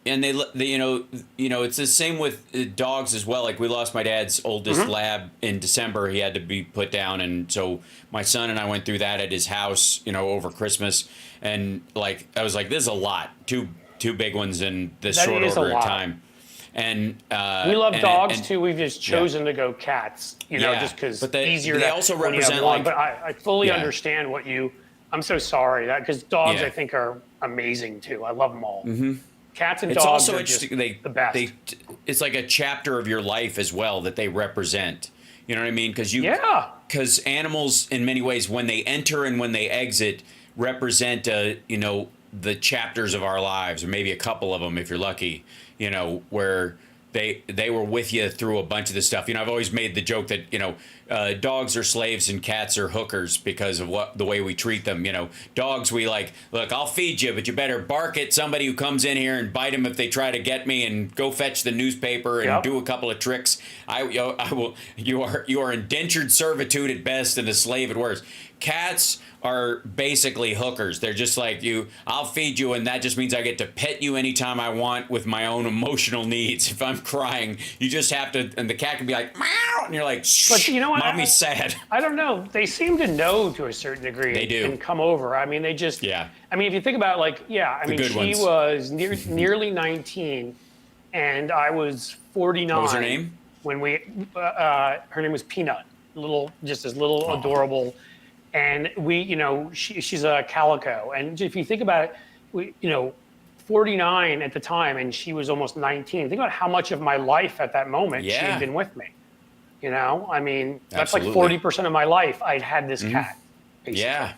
And they it's the same with dogs as well. Like we lost my dad's oldest lab in December. He had to be put down, and so my son and I went through that at his house, over Christmas. And like I was like, this is a lot, two big ones in this short order of time. And we love dogs too. We've just chosen to go cats, just because easier. They also represent one. But I fully understand what you. I'm so sorry because dogs I think are amazing too. I love them all. Cats and dogs also are just the best. It's like a chapter of your life as well that they represent. You know what I mean? Because animals, in many ways, when they enter and when they exit, represent the chapters of our lives, or maybe a couple of them if you're lucky. Where they were with you through a bunch of this stuff. I've always made the joke that dogs are slaves and cats are hookers because of the way we treat them. Dogs, we like, look, I'll feed you, but you better bark at somebody who comes in here and bite them if they try to get me, and go fetch the newspaper and do a couple of tricks. I will. You are indentured servitude at best and a slave at worst. Cats are basically hookers. They're just like you. I'll feed you, and that just means I get to pet you anytime I want with my own emotional needs. If I'm crying, you just have to, and the cat can be like, meow, and you're like, shh, but you know what? Mommy's sad. I don't know. They seem to know to a certain degree. They do. And come over. I mean, they just. Yeah. I mean, if you think about she was nearly 19, and I was 49. What was her name? When her name was Peanut. Just this little adorable. And she's a calico. And if you think about it, 49 at the time, and she was almost 19. Think about how much of my life at that moment she had been with me. I mean, that's like 40% of my life I'd had this cat. Basically. Yeah.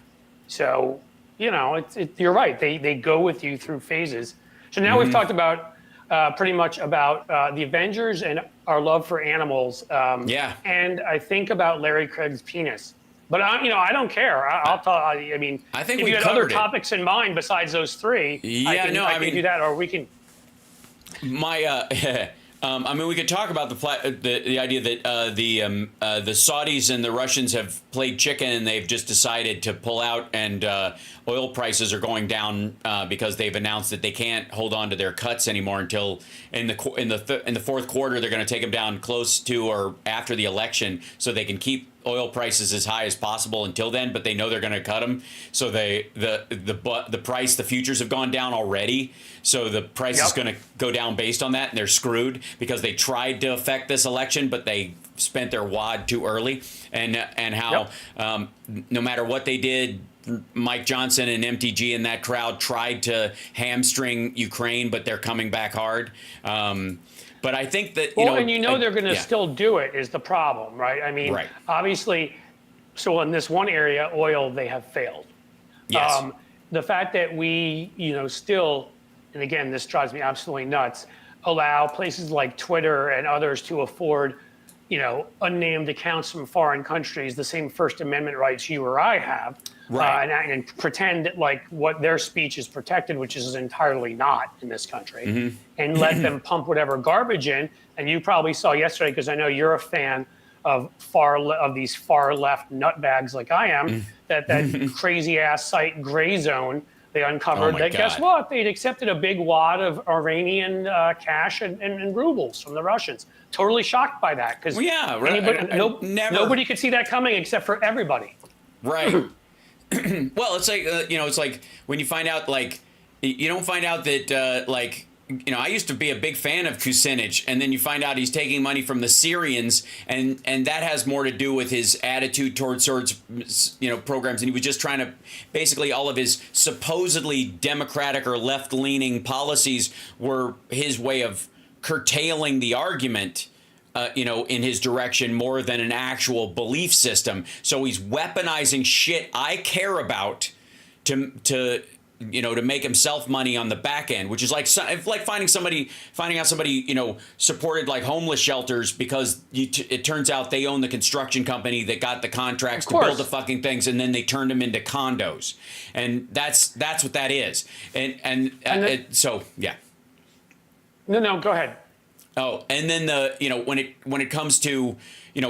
So, you're right. They go with you through phases. So now we've talked about pretty much about the Avengers and our love for animals. And I think about Larry Craig's penis. But I don't care. I'll tell. I mean, I think if you had other topics in mind besides those three, I can do that, or we can. My, I mean, we could talk about the idea that the Saudis and the Russians have played chicken and they've just decided to pull out, and oil prices are going down because they've announced that they can't hold on to their cuts anymore until in the fourth quarter. They're going to take them down close to or after the election so they can keep oil prices as high as possible until then, but they know they're going to cut them. So the price, the futures have gone down already. So the price is going to go down based on that, and they're screwed because they tried to affect this election, but they spent their wad too early. And how no matter what they did, Mike Johnson and MTG and that crowd tried to hamstring Ukraine, but they're coming back hard. But I think that, they're going to still do it is the problem, right? I mean, obviously, so in this one area, oil, they have failed. Yes. The fact that we, still, and again, this drives me absolutely nuts, allow places like Twitter and others to afford, unnamed accounts from foreign countries, the same First Amendment rights you or I have, and pretend that like what their speech is protected, which is entirely not in this country, and let them pump whatever garbage in. And you probably saw yesterday, because I know you're a fan of these far left nutbags like I am, that crazy ass site Gray Zone. They uncovered that, guess what? They'd accepted a big wad of Iranian cash and rubles from the Russians. Totally shocked by that, because nobody could see that coming except for everybody. Right. Well, it's like, it's like when you find out, like, you don't find out that, I used to be a big fan of Kucinich, and then you find out he's taking money from the Syrians, and that has more to do with his attitude towards programs, and he was just trying to, basically all of his supposedly democratic or left-leaning policies were his way of curtailing the argument, in his direction more than an actual belief system. So he's weaponizing shit I care about to make himself money on the back end, which is like finding out somebody supported like homeless shelters because it turns out they own the construction company that got the contracts to build the fucking things, and then they turned them into condos, and that's what that is. So yeah. No, go ahead. Oh, and then when it comes to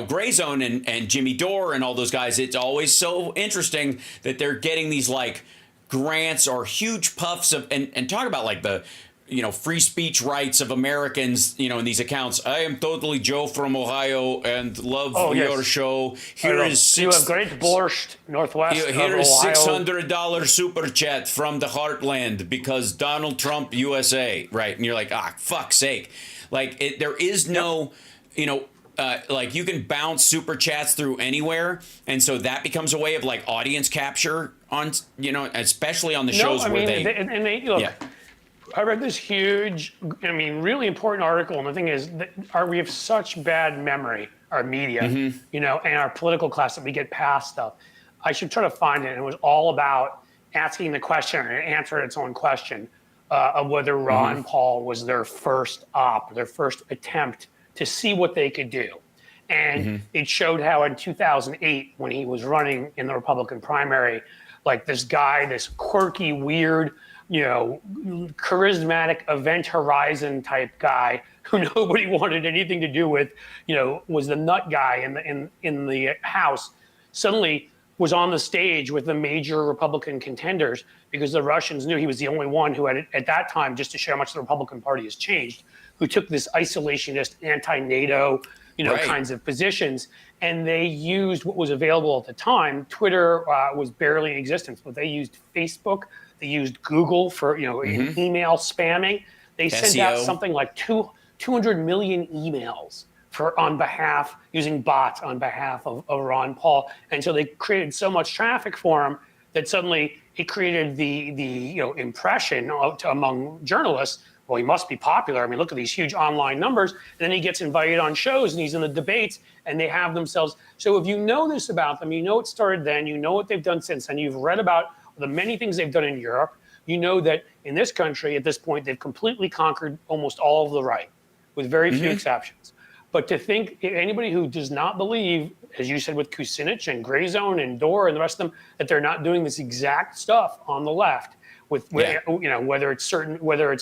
Gray Zone and Jimmy Dore and all those guys, it's always so interesting that they're getting these like grants or huge puffs of and talk about like the free speech rights of Americans in these accounts. I am totally Joe from Ohio and love your show. You have great borscht Northwest here of is Ohio. $600 super chat from the heartland because Donald Trump USA, right? And you're like, fuck's sake. Like there is no, like you can bounce super chats through anywhere, and so that becomes a way of like audience capture on, especially on the shows where they look. Yeah. I read this huge, really important article, and the thing is, we have such bad memory, our media, and our political class, that we get past stuff. I should try to find it. And it was all about asking the question and it answered its own question. Of whether Ron Paul was their first attempt to see what they could do. And it showed how in 2008, when he was running in the Republican primary, like this guy, this quirky, weird, charismatic Event Horizon type guy who nobody wanted anything to do with, was the nut guy in the House, suddenly was on the stage with the major Republican contenders, because the Russians knew he was the only one who had, at that time, just to show how much the Republican Party has changed, who took this isolationist, anti-NATO, kinds of positions, and they used what was available at the time. Twitter was barely in existence, but they used Facebook, they used Google for email spamming. They sent out something like 200 million emails using bots on behalf of Ron Paul, and so they created so much traffic for him that suddenly it created the impression among journalists. Well, he must be popular. Look at these huge online numbers. And then he gets invited on shows and he's in the debates and they have themselves. So if you know this about them, it started then, what they've done since then, you've read about the many things they've done in Europe. You know that in this country at this point, they've completely conquered almost all of the right, with very few exceptions. But to think anybody who does not believe, as you said with Kucinich and Gray Zone and Dore and the rest of them, that they're not doing this exact stuff on the left, whether it's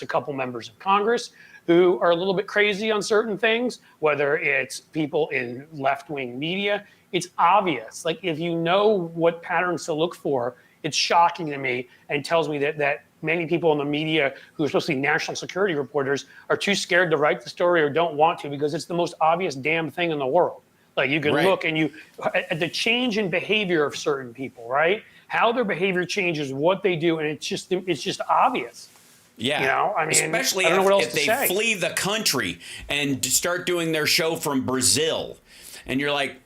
a couple members of Congress who are a little bit crazy on certain things, whether it's people in left-wing media. It's obvious. Like, if you know what patterns to look for, it's shocking to me and tells me that many people in the media who are supposed to be national security reporters are too scared to write the story or don't want to, because it's the most obvious damn thing in the world. Like, you can look and at the change in behavior of certain people, right? How their behavior changes, what they do, and it's just obvious. Yeah, you know, I mean, especially I don't know what else if to they say. flee the country and start doing their show from Brazil, and you're like,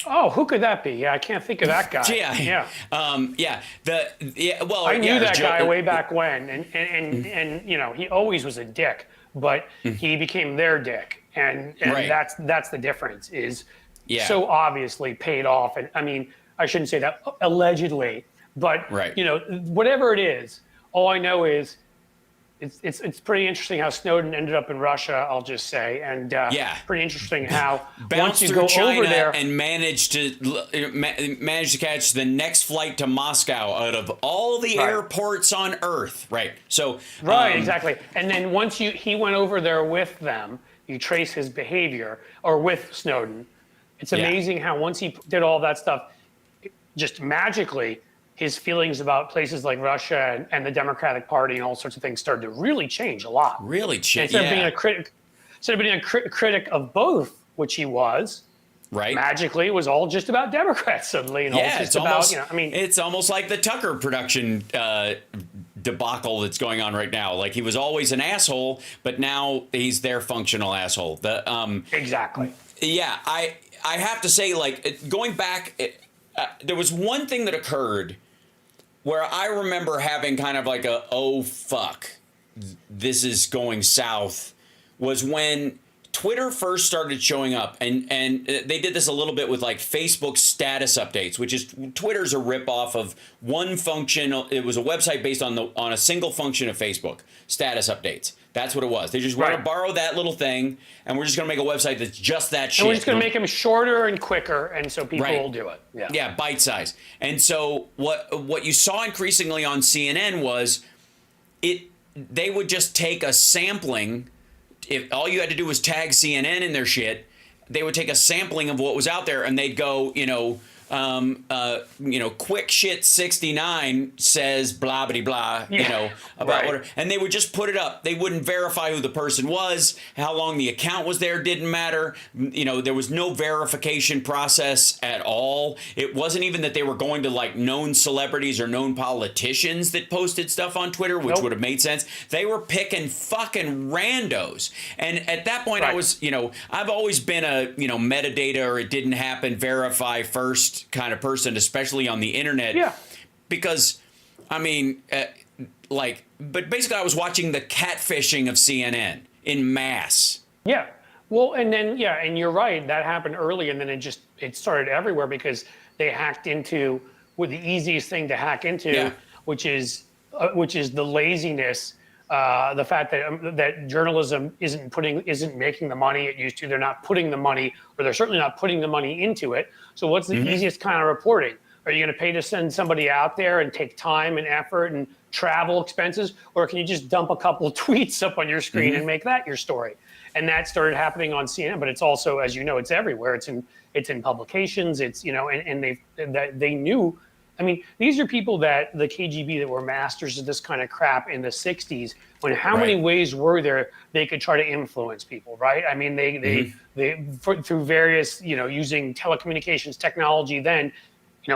oh, who could that be? Yeah, I can't think of that guy. yeah, Well, I knew that guy way back when, and you know, he always was a dick, but he became their dick, and that's the difference. Is so obviously paid off, and I mean, I shouldn't say that allegedly, but you know, whatever it is, all I know is it's pretty interesting how Snowden ended up in Russia. I'll just say, and pretty interesting how once you go China over there and managed to catch the next flight to Moscow out of all the airports on Earth. Right. So exactly. And then once he went over there with them, you trace his behavior, or with Snowden. It's amazing how once he did all that stuff, just magically, his feelings about places like Russia and the Democratic Party and all sorts of things started to really change a lot. Really change. Instead of being a critic of both, which he was, magically it was all just about Democrats suddenly, and all just about, you know, I mean, it's almost like the Tucker production debacle that's going on right now. Like, he was always an asshole, but now he's their functional asshole. Exactly. Yeah, I have to say, like, going back, there was one thing that occurred where I remember having kind of like a, oh, fuck, this is going south, was when Twitter first started showing up, and they did this a little bit with like Facebook status updates, which is Twitter's a ripoff of one function. It was a website based on a single function of Facebook, status updates. That's what it was. They just want to borrow that little thing, and we're just going to make a website that's just that shit. And we're just going to make them shorter and quicker, and so people will do it. Yeah, bite size. And so what you saw increasingly on CNN was they would just take a sampling. If all you had to do was tag CNN in their shit, they would take a sampling of what was out there, and they'd go, quick shit 69 says blah blah blah, about whatever, and they would just put it up. They wouldn't verify who the person was, how long the account was there didn't matter. There was no verification process at all. It wasn't even that they were going to like known celebrities or known politicians that posted stuff on Twitter, which would have made sense. They were picking fucking randos, and at that point I was, I've always been a metadata or it didn't happen, verify first kind of person, especially on the internet. Yeah. Because, I mean, but basically I was watching the catfishing of CNN in mass. Yeah. Well, and then, and you're right, that happened early, and then it started everywhere because they hacked into the easiest thing to hack into, which is the laziness, the fact that journalism isn't making the money it used to. They're not putting the money, or they're certainly not putting the money into it. So what's the easiest kind of reporting? Are you going to pay to send somebody out there and take time and effort and travel expenses, or can you just dump a couple of tweets up on your screen and make that your story? And that started happening on CNN, but it's also, as you know, it's everywhere. It's in publications. It's and they knew. I mean, these are people that the KGB that were masters of this kind of crap in the 60s, when how many ways were there they could try to influence people, right? I mean, they through various, using telecommunications technology then,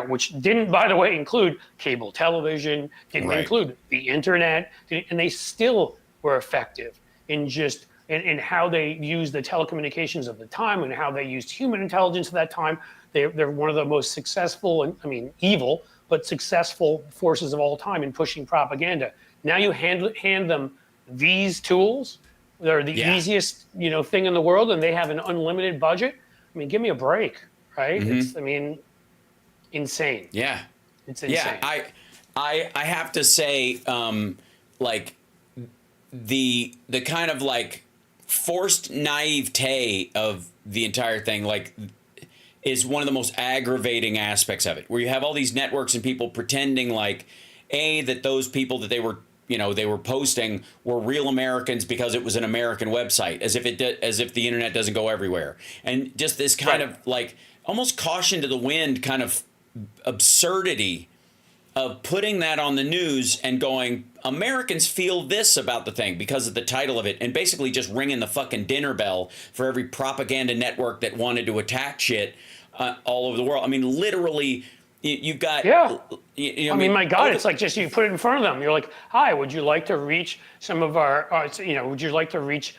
which didn't, by the way, include cable television, didn't include the internet, and they still were effective in just in how they used the telecommunications of the time and how they used human intelligence at that time. They're one of the most successful, and I mean evil, but successful forces of all time in pushing propaganda. Now you hand them these tools. They're the easiest thing in the world, and they have an unlimited budget. I mean, give me a break, right? It's insane. Yeah, it's insane. Yeah, I have to say, the kind of like forced naivete of the entire thing, is one of the most aggravating aspects of it, where you have all these networks and people pretending like, that those people that they were they were posting were real Americans because it was an American website, as if the internet doesn't go everywhere, and just this kind of like almost caution to the wind kind of absurdity of putting that on the news and going, Americans feel this about the thing because of the title of it, and basically just ringing the fucking dinner bell for every propaganda network that wanted to attack shit all over the world. I mean, literally, you've got... Yeah. I mean, my God, it's like just you put it in front of them. You're like, hi, would you like to reach some of our, would you like to reach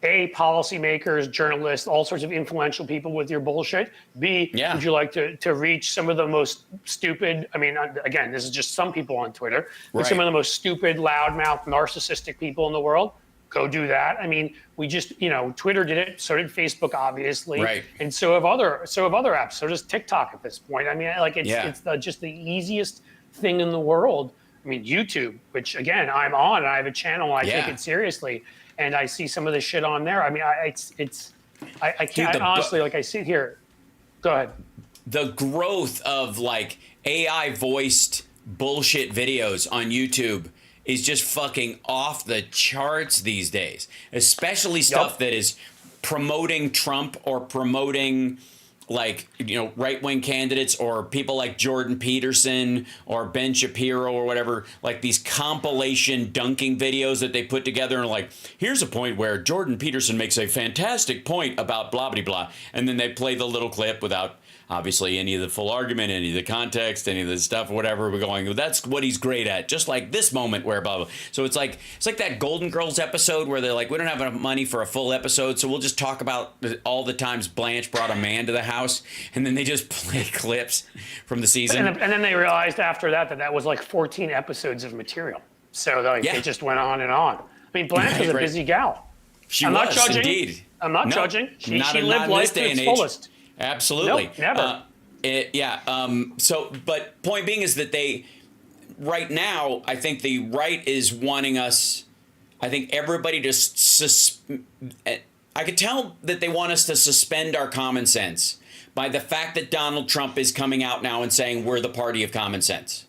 A, policymakers, journalists, all sorts of influential people with your bullshit? B, would you like to reach some of the most stupid, I mean, again, this is just some people on Twitter, but some of the most stupid, loudmouth, narcissistic people in the world? Go do that. I mean, we just, Twitter did it, so did Facebook, obviously. Right. And so have other apps. So does TikTok at this point. I mean, like it's just the easiest thing in the world. I mean, YouTube, which again, I'm on, and I have a channel, and I take it seriously. And I see some of the shit on there. I mean, I can't, Dude, honestly, like I sit here. Go ahead. The growth of like AI voiced bullshit videos on YouTube is just fucking off the charts these days, especially stuff that is promoting Trump or promoting like, right-wing candidates or people like Jordan Peterson or Ben Shapiro or whatever, like these compilation dunking videos that they put together and like, here's a point where Jordan Peterson makes a fantastic point about blah, blah, blah. And then they play the little clip without obviously any of the full argument, any of the context, any of the stuff, whatever. We're going, well, that's what he's great at. Just like this moment where blah, blah. So it's like that Golden Girls episode where they're like, we don't have enough money for a full episode, so we'll just talk about all the times Blanche brought a man to the house, and then they just play clips from the season. And then they realized after that was like 14 episodes of material. So they just went on and on. I mean, Blanche was a busy gal. I'm not judging. Indeed. I'm not judging. She lived life to its fullest. Absolutely. Nope, never. But point being is that right now, I think the right is wanting us, I think everybody to, I could tell that they want us to suspend our common sense by the fact that Donald Trump is coming out now and saying we're the party of common sense.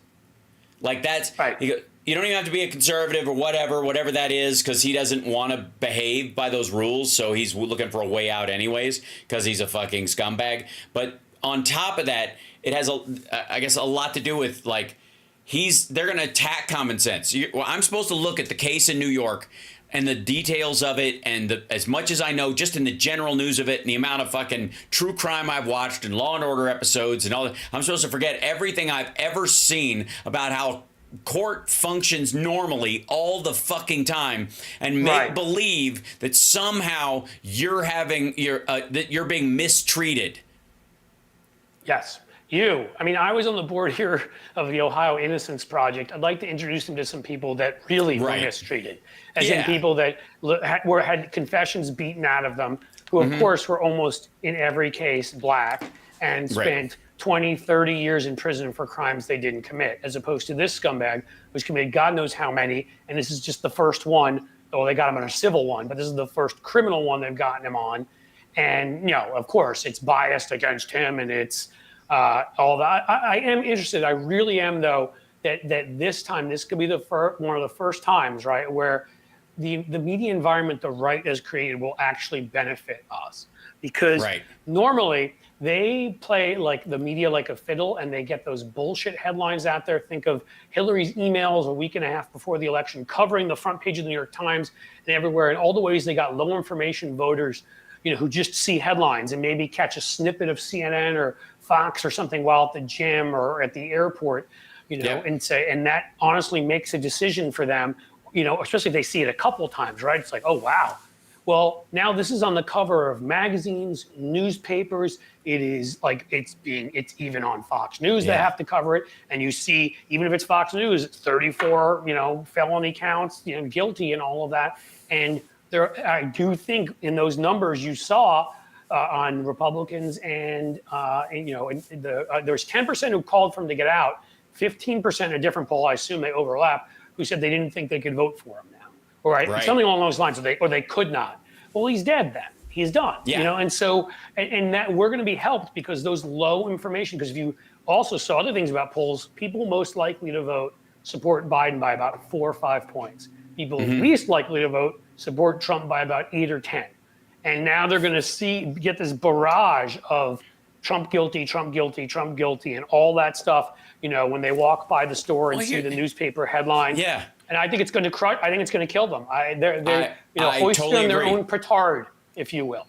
Like that's, right. You don't even have to be a conservative or whatever that is, because he doesn't want to behave by those rules. So he's looking for a way out anyways, because he's a fucking scumbag. But on top of that, it has, I guess, a lot to do with like they're going to attack common sense. I'm supposed to look at the case in New York and the details of it, and as much as I know, just in the general news of it, and the amount of fucking true crime I've watched and Law and Order episodes and all that. I'm supposed to forget everything I've ever seen about how court functions normally all the fucking time and make believe that somehow you're being mistreated. Yes. I mean, I was on the board here of the Ohio Innocence Project. I'd like to introduce them to some people that really were mistreated, as in people that had confessions beaten out of them, who of course were almost in every case black and spent 20, 30 years in prison for crimes they didn't commit, as opposed to this scumbag who's committed God knows how many, and this is just the first one. Oh, they got him on a civil one, but this is the first criminal one they've gotten him on. And, of course, it's biased against him, and it's all that. I am interested. I really am, though, that this time, this could be one of the first times, right, where the media environment the right has created will actually benefit us. Because normally they play like the media like a fiddle, and they get those bullshit headlines out there. Think of Hillary's emails a week and a half before the election covering the front page of the New York Times and everywhere, and all the ways they got low information voters, who just see headlines and maybe catch a snippet of CNN or Fox or something while at the gym or at the airport, and that honestly makes a decision for them, especially if they see it a couple times, right? It's like, oh, wow. Well, now this is on the cover of magazines, newspapers. It is like it's even on Fox News. They have to cover it, and you see, even if it's Fox News, it's 34, felony counts, guilty and all of that. And I do think in those numbers you saw on Republicans, and there's 10% who called for him to get out, 15% a different poll, I assume they overlap, who said they didn't think they could vote for him now. Right. Something along those lines, or they could not. Well, he's dead then. He's done. Yeah. And so, and that we're going to be helped because those low information, because if you also saw other things about polls, people most likely to vote support Biden by about 4 or 5 points. People least likely to vote support Trump by about 8 or 10. And now they're going to get this barrage of Trump guilty, Trump guilty, Trump guilty, and all that stuff, when they walk by the store and see the newspaper headline. Yeah. And I think it's going to crush. I think it's going to kill them. They're I hoisting totally their agree. own petard, if you will.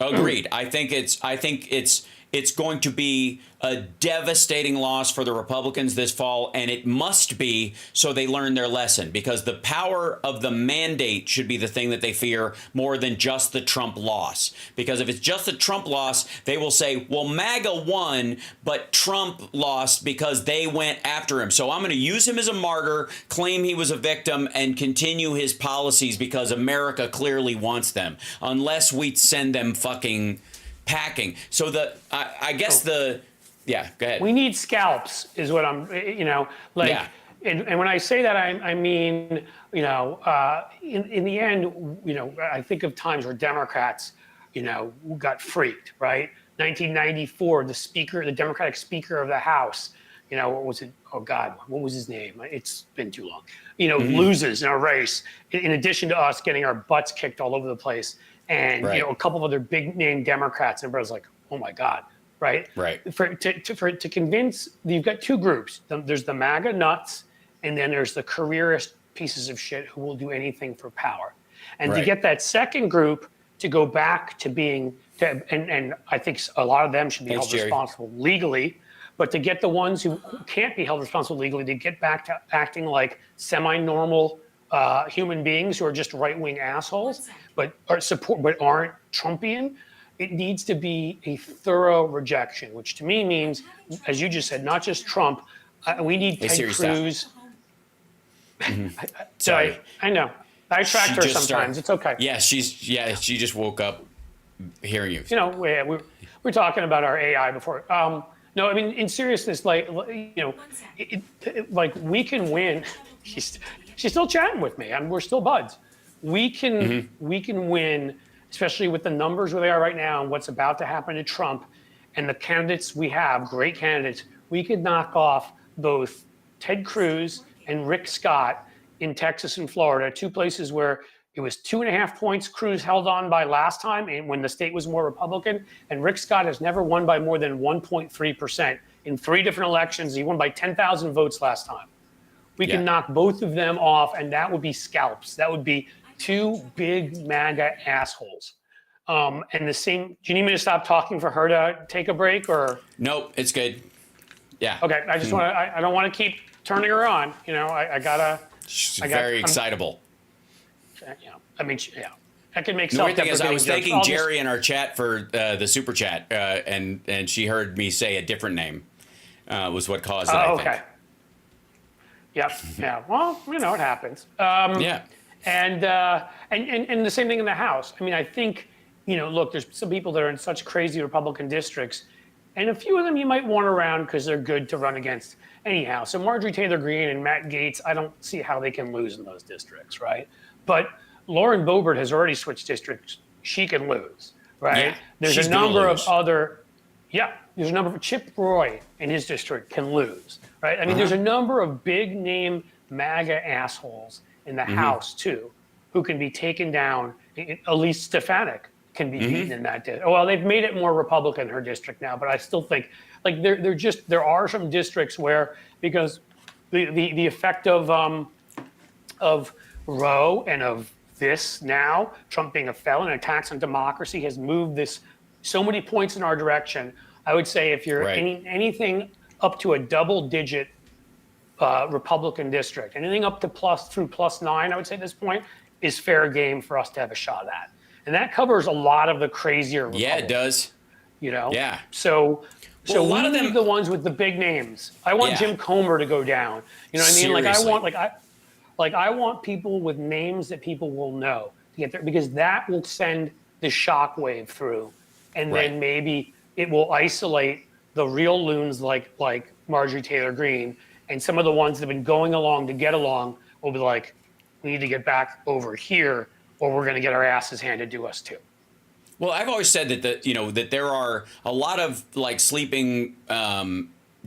Agreed. I think it's going to be a devastating loss for the Republicans this fall, and it must be so they learn their lesson, because the power of the mandate should be the thing that they fear more than just the Trump loss. Because if it's just the Trump loss, they will say, well, MAGA won, but Trump lost because they went after him. So I'm going to use him as a martyr, claim he was a victim, and continue his policies because America clearly wants them, unless we send them fucking packing. So I guess yeah, go ahead. We need scalps, is what I'm, Yeah. And when I say that, I mean, in the end, I think of times where Democrats, got freaked, right? 1994, the Democratic Speaker of the House, what was it? Oh God, what was his name? It's been too long. Loses in a race, in addition to us getting our butts kicked all over the place. And Right. a couple of other big name Democrats, and everybody's like, "Oh my God!" Right? Right. To convince, you've got two groups. There's the MAGA nuts, and then there's the careerist pieces of shit who will do anything for power. And to Right. get that second group to go back to being, and I think a lot of them should be Thanks, held Jerry. responsible legally, but to get the ones who can't be held responsible legally to get back to acting like semi-normal human beings who are just right-wing assholes, but aren't Trumpian. It needs to be a thorough rejection, which to me means, as you just said, not just Trump. We need Hey, Ted Siri, stop. Cruz. Sorry. I know. I track She her just sometimes. It's okay. Yeah, she just woke up hearing you. We're talking about our AI before. No, I mean, in seriousness, like we can win. She's still chatting with me. We're still buds. We can win, especially with the numbers where they are right now and what's about to happen to Trump and the candidates we have, great candidates. We could knock off both Ted Cruz and Rick Scott in Texas and Florida, two places where it was 2.5 points Cruz held on by last time, and when the state was more Republican, and Rick Scott has never won by more than 1.3% in 3 different elections. He won by 10,000 votes last time. We can knock both of them off, and that would be scalps. That would be 2 big MAGA assholes. And the same, do you need me to stop talking for her to take a break, or? Nope, it's good. Yeah. Okay, I just want to, I don't want to keep turning her on. I gotta. She's very excitable. I mean, I can make The weird thing is, I was jokes. thanking Jerry in our chat for the super chat, and she heard me say a different name. Was what caused it. I think. Okay. Yep. Yeah. Well, it happens. Yeah. And the same thing in the House. I mean, I think, look, there's some people that are in such crazy Republican districts, and a few of them you might want around because they're good to run against anyhow. So Marjorie Taylor Greene and Matt Gaetz, I don't see how they can lose in those districts, right? But Lauren Boebert has already switched districts. She can lose, right? Yeah, there's she's a gonna number lose. of other, there's a number of, Chip Roy in his district can lose, right? I mean, there's a number of big name MAGA assholes in the House too, who can be taken down. Elise Stefanik can be beaten in that district. Well, they've made it more Republican, her district now, but I still think like there are some districts where, because the effect of Roe and of this now, Trump being a felon, attacks on democracy has moved this so many points in our direction. I would say if you're anything up to a double digit Republican district, anything up to +9, I would say at this point, is fair game for us to have a shot at. And that covers a lot of the crazier Republicans. Yeah, it does. Yeah. So Well, a lot we of them- need the ones with the big names. I want Yeah. Jim Comer to go down. You know what I mean? Seriously. I want people with names that people will know to get there, because that will send the shockwave through, and Right. then maybe it will isolate the real loons like Marjorie Taylor Greene, and some of the ones that have been going along to get along will be like, we need to get back over here, or we're going to get our asses handed to us too. Well, I've always said that that there are a lot of like sleeping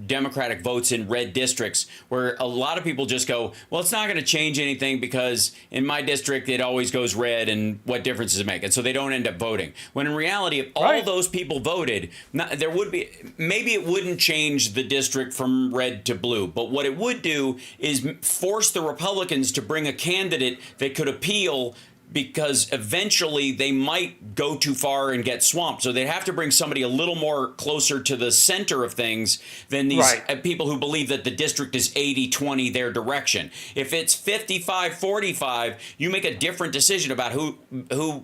Democratic votes in red districts, where a lot of people just go, well, it's not going to change anything because in my district it always goes red, and what difference does it make? And so they don't end up voting. When in reality, if all those people voted, there would be, maybe it wouldn't change the district from red to blue, but what it would do is force the Republicans to bring a candidate that could appeal, because eventually they might go too far and get swamped. So they'd have to bring somebody a little more closer to the center of things than these people who believe that the district is 80-20 their direction. If it's 55-45, you make a different decision about who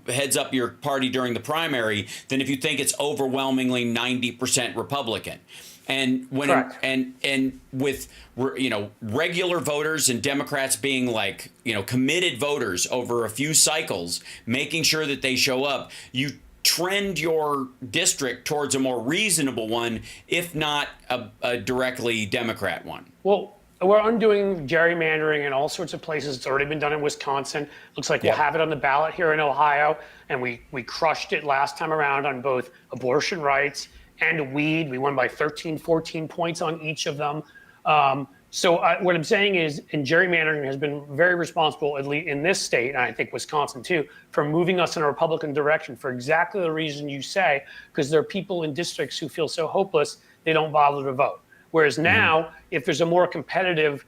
heads up your party during the primary than if you think it's overwhelmingly 90% Republican. And when and with regular voters and Democrats being like committed voters over a few cycles, making sure that they show up, you trend your district towards a more reasonable one, if not a directly Democrat one. Well, we're undoing gerrymandering in all sorts of places. It's already been done in Wisconsin. Looks like we'll have it on the ballot here in Ohio, and we crushed it last time around on both abortion rights and weed. We won by 13, 14 points on each of them. So what I'm saying is, and gerrymandering has been very responsible, at least in this state, and I think Wisconsin too, for moving us in a Republican direction for exactly the reason you say, because there are people in districts who feel so hopeless they don't bother to vote. Whereas now, if there's a more competitive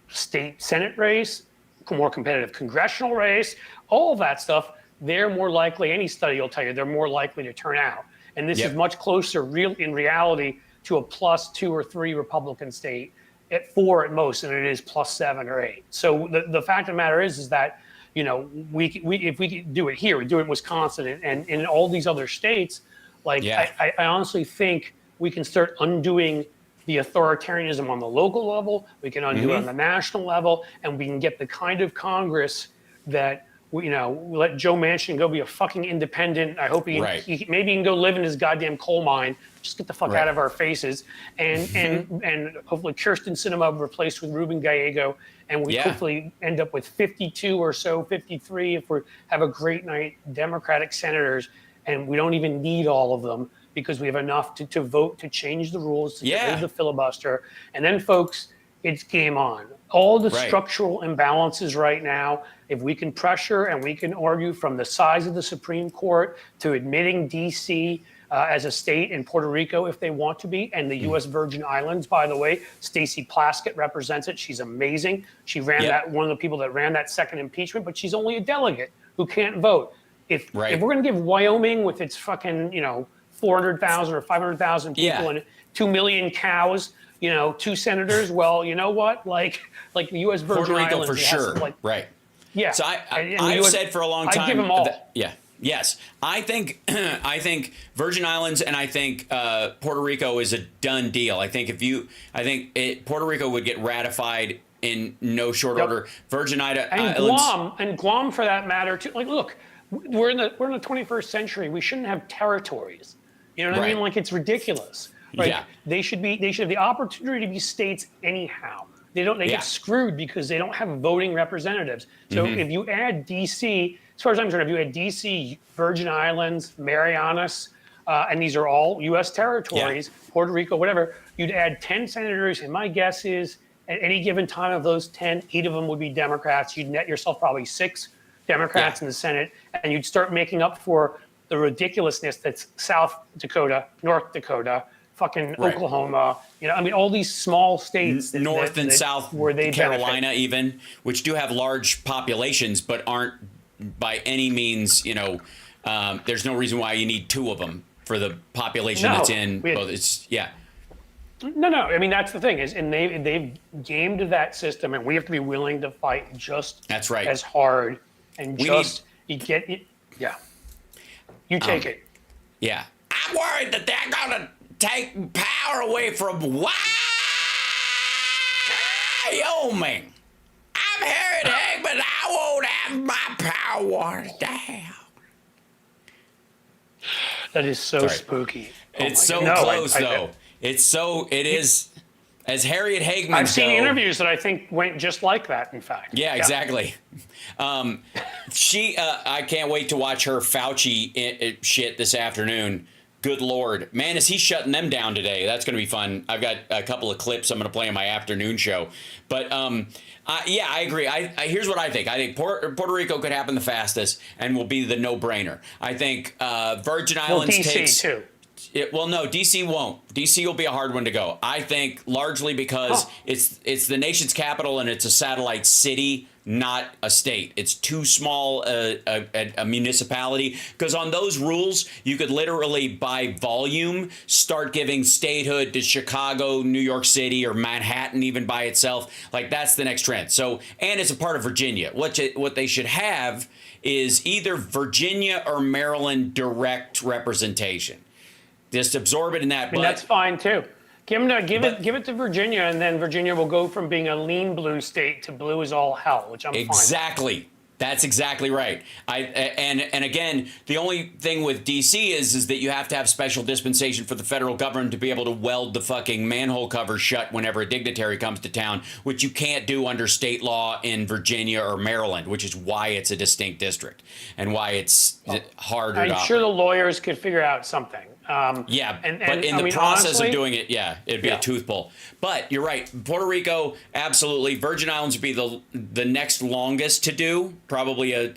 state Senate race, more competitive congressional race, all of that stuff, they're more likely, any study will tell you, they're more likely to turn out. And this is much closer in reality to a +2 or 3 Republican state at 4 at most than it is +7 or 8. So the fact of the matter is that, if we do it here, we do it in Wisconsin and in all these other states, I honestly think we can start undoing the authoritarianism on the local level. We can undo it on the national level, and we can get the kind of Congress that let Joe Manchin go be a fucking independent. I hope he maybe he can go live in his goddamn coal mine. Just get the fuck out of our faces. And hopefully Kirsten Sinema replaced with Ruben Gallego. And we hopefully end up with 52 or so, 53 if we have a great night, Democratic senators. And we don't even need all of them because we have enough to vote to change the rules, to get rid of the filibuster. And then, folks, it's game on. All the structural imbalances right now, if we can pressure and we can argue from the size of the Supreme Court to admitting D.C. As a state and Puerto Rico if they want to be, and the U.S. Virgin Islands, by the way, Stacey Plaskett represents it. She's amazing. She ran one of the people that ran that second impeachment, but she's only a delegate who can't vote. If we're going to give Wyoming with its fucking 400,000 or 500,000 people and 2 million cows, 2 senators, well, you know what? Like the U.S. Virgin Puerto Rico Islands, for sure. Yeah. So I've said for a long time. I'd give them all. Yes. I think Virgin Islands and I think Puerto Rico is a done deal. I think Puerto Rico would get ratified in no short order. Virgin Islands and Guam for that matter too. Like, look, we're in the 21st century. We shouldn't have territories. You know what I mean? Like, it's ridiculous. Right? Yeah. They should have the opportunity to be states anyhow. They get screwed because they don't have voting representatives. So if you add D.C., as far as I'm concerned, if you add D.C., Virgin Islands, Marianas, and these are all U.S. territories, Puerto Rico, whatever, you'd add 10 senators, and my guess is at any given time of those 10, 8 of them would be Democrats. You'd net yourself probably 6 Democrats in the Senate, and you'd start making up for the ridiculousness that's South Dakota, North Dakota, fucking Oklahoma, all these small states, North and South Carolina, even, which do have large populations, but aren't by any means, there's no reason why you need 2 of them for the population that's in both. No. I mean, that's the thing and they've gamed that system, and we have to be willing to fight just as hard and you get it. Yeah. You take it. Yeah. I'm worried that they're going to take power away from Wyoming. I'm Harry Hagman. I won't have my power watered down. That is so spooky. It's so close, though. It is. As Harriet Hagman, I've seen interviews that I think went just like that, in fact. Yeah, exactly. I can't wait to watch her Fauci shit this afternoon. Good Lord. Man, is he shutting them down today? That's going to be fun. I've got a couple of clips I'm going to play in my afternoon show. But yeah, I agree. Here's what I think. I think Puerto Rico could happen the fastest and will be the no-brainer. I think Virgin Islands DC takes... too. Well, no, DC won't. DC will be a hard one to go. I think largely because it's the nation's capital and it's a satellite city, not a state. It's too small a municipality. Because on those rules, you could literally, by volume, start giving statehood to Chicago, New York City, or Manhattan even by itself. Like, that's the next trend. So, and it's a part of Virginia. What they should have is either Virginia or Maryland direct representation. Just absorb it in that. And that's fine too. Give it to Virginia, and then Virginia will go from being a lean blue state to blue as all hell, which I'm fine with. Exactly. That's exactly right. And again, the only thing with DC is that you have to have special dispensation for the federal government to be able to weld the fucking manhole cover shut whenever a dignitary comes to town, which you can't do under state law in Virginia or Maryland, which is why it's a distinct district and why it's harder to I'm sure the lawyers could figure out something. Yeah, and but in I the mean, process honestly, of doing it, yeah, it'd be a tooth pull. But you're right. Puerto Rico, absolutely. Virgin Islands would be the next longest to do. Probably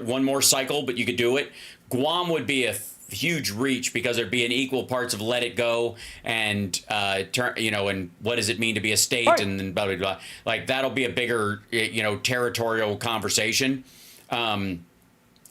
one more cycle, but you could do it. Guam would be a huge reach because there'd be in equal parts of let it go and and what does it mean to be a state, right, and then blah blah blah. Like, that'll be a bigger territorial conversation.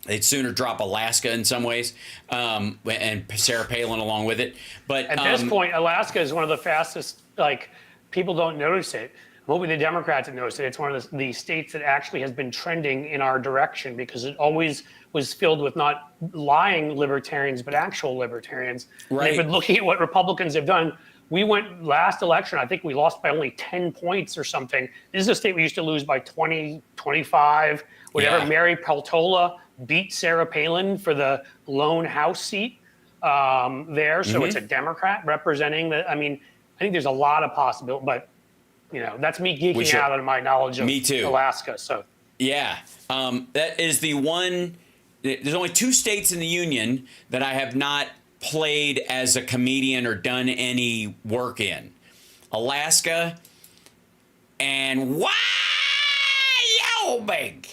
They'd sooner drop Alaska in some ways, and Sarah Palin along with it. But at this point, Alaska is one of the fastest. Like, people don't notice it. Hopefully, the Democrats have noticed it. It's one of the states that actually has been trending in our direction because it always was filled with not lying libertarians, but actual libertarians. Right. They've been looking at what Republicans have done. We went last election, I think we lost by only 10 points or something. This is a state we used to lose by 20, 25, whatever. Yeah. Mary Peltola beat Sarah Palin for the lone House seat there. So it's a Democrat representing the, I mean, I think there's a lot of possibility, but that's me geeking out on my knowledge of Alaska. So yeah, that is the one. There's only 2 states in the union that I have not played as a comedian or done any work in: Alaska and Wyoming.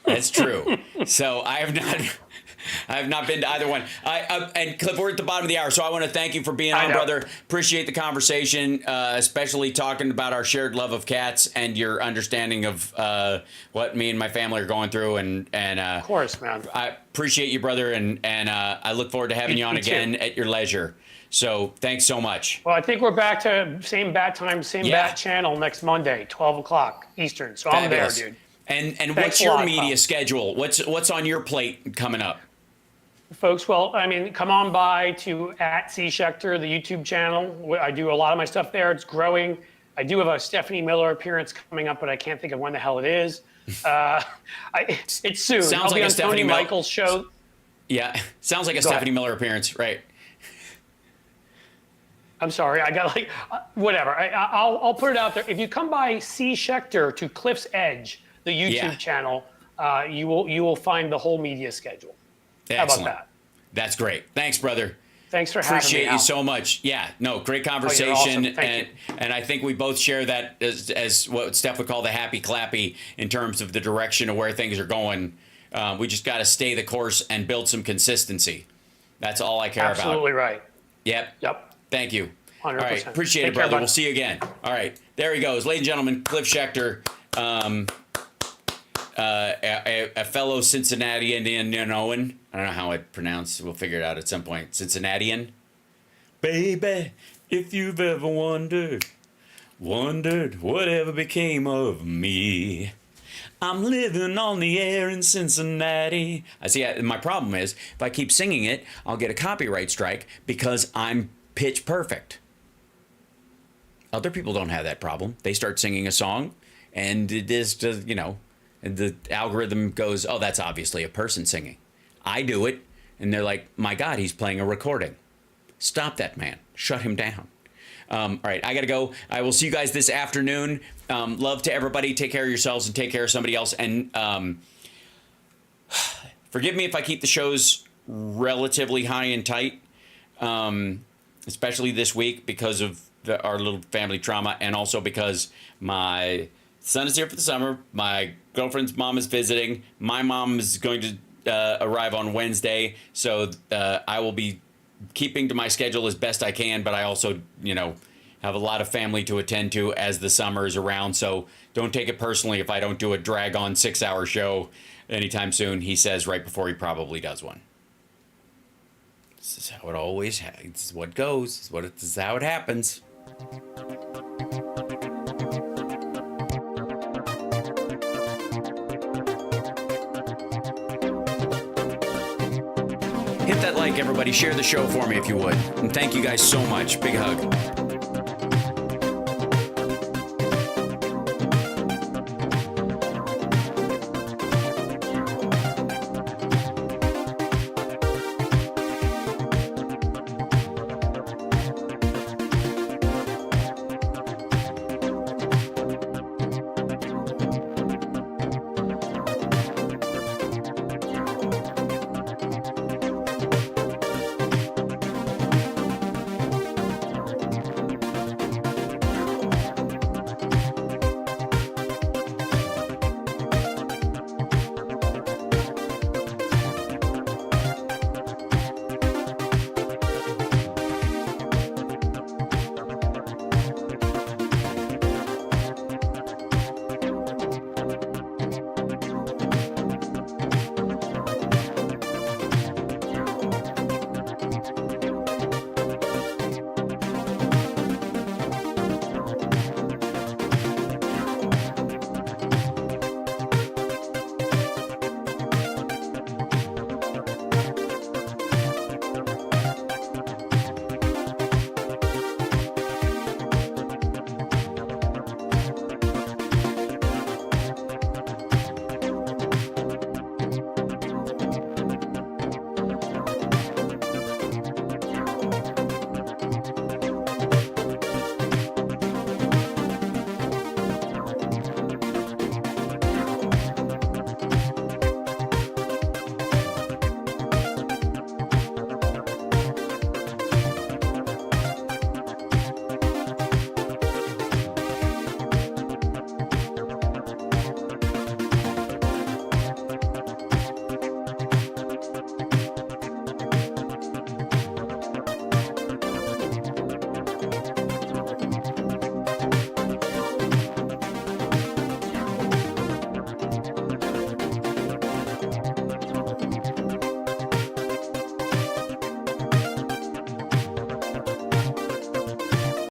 That's true. So I have not been to either one. And Cliff, we're at the bottom of the hour, so I want to thank you for being on, brother. Appreciate the conversation, especially talking about our shared love of cats and your understanding of what me and my family are going through. And of course, man. I appreciate you, brother, and I look forward to having you on again at your leisure. So thanks so much. Well, I think we're back to same bat time, same bat channel next Monday, 12 o'clock Eastern. So Fabulous. I'm there, dude. And what's your media schedule? What's on your plate coming up? Folks, well, I mean, come on by to @CSchechter, the YouTube channel. I do a lot of my stuff there. It's growing. I do have a Stephanie Miller appearance coming up, but I can't think of when the hell it is. It's soon. Sounds I'll like be a on Stephanie Tony Michael's show. Yeah, sounds like a Stephanie Miller appearance, right? I'm sorry, I got whatever. I'll put it out there. If you come by CSchechter to Cliff's Edge, the YouTube channel, you will find the whole media schedule. Excellent. How about that? That's great. Thanks, brother. Thanks for having me. Appreciate you so much. Yeah, no, great conversation. Awesome. Thank you. And I think we both share that as what Steph would call the happy clappy in terms of the direction of where things are going. We just got to stay the course and build some consistency. That's all I care about. Absolutely right. Yep. Thank you. 100%. All right. Appreciate it, brother. We'll see you again. All right. There he goes. Ladies and gentlemen, Cliff Schechter, a fellow Cincinnatian. I don't know how I'd pronounce. We'll figure it out at some point. Cincinnatian. Baby, if you've ever wondered whatever became of me. I'm living on the air in Cincinnati. I see. My problem is if I keep singing it, I'll get a copyright strike because I'm pitch perfect. Other people don't have that problem. They start singing a song, and it is just, and the algorithm goes, "Oh, that's obviously a person singing." I do it, and they're like, "My God, he's playing a recording. Stop that man. Shut him down." All right, I got to go. I will see you guys this afternoon. Love to everybody. Take care of yourselves and take care of somebody else. And forgive me if I keep the shows relatively high and tight. especially this week because of our little family trauma, and also because my son is here for the summer. My girlfriend's mom is visiting. My mom is going to arrive on Wednesday, so I will be keeping to my schedule as best I can, but I also, have a lot of family to attend to as the summer is around, so don't take it personally if I don't do a drag-on 6-hour show anytime soon, he says right before he probably does one. This is how it always this is what goes. This is how it happens. Hit that like, everybody. Share the show for me if you would. And thank you guys so much. Big hug.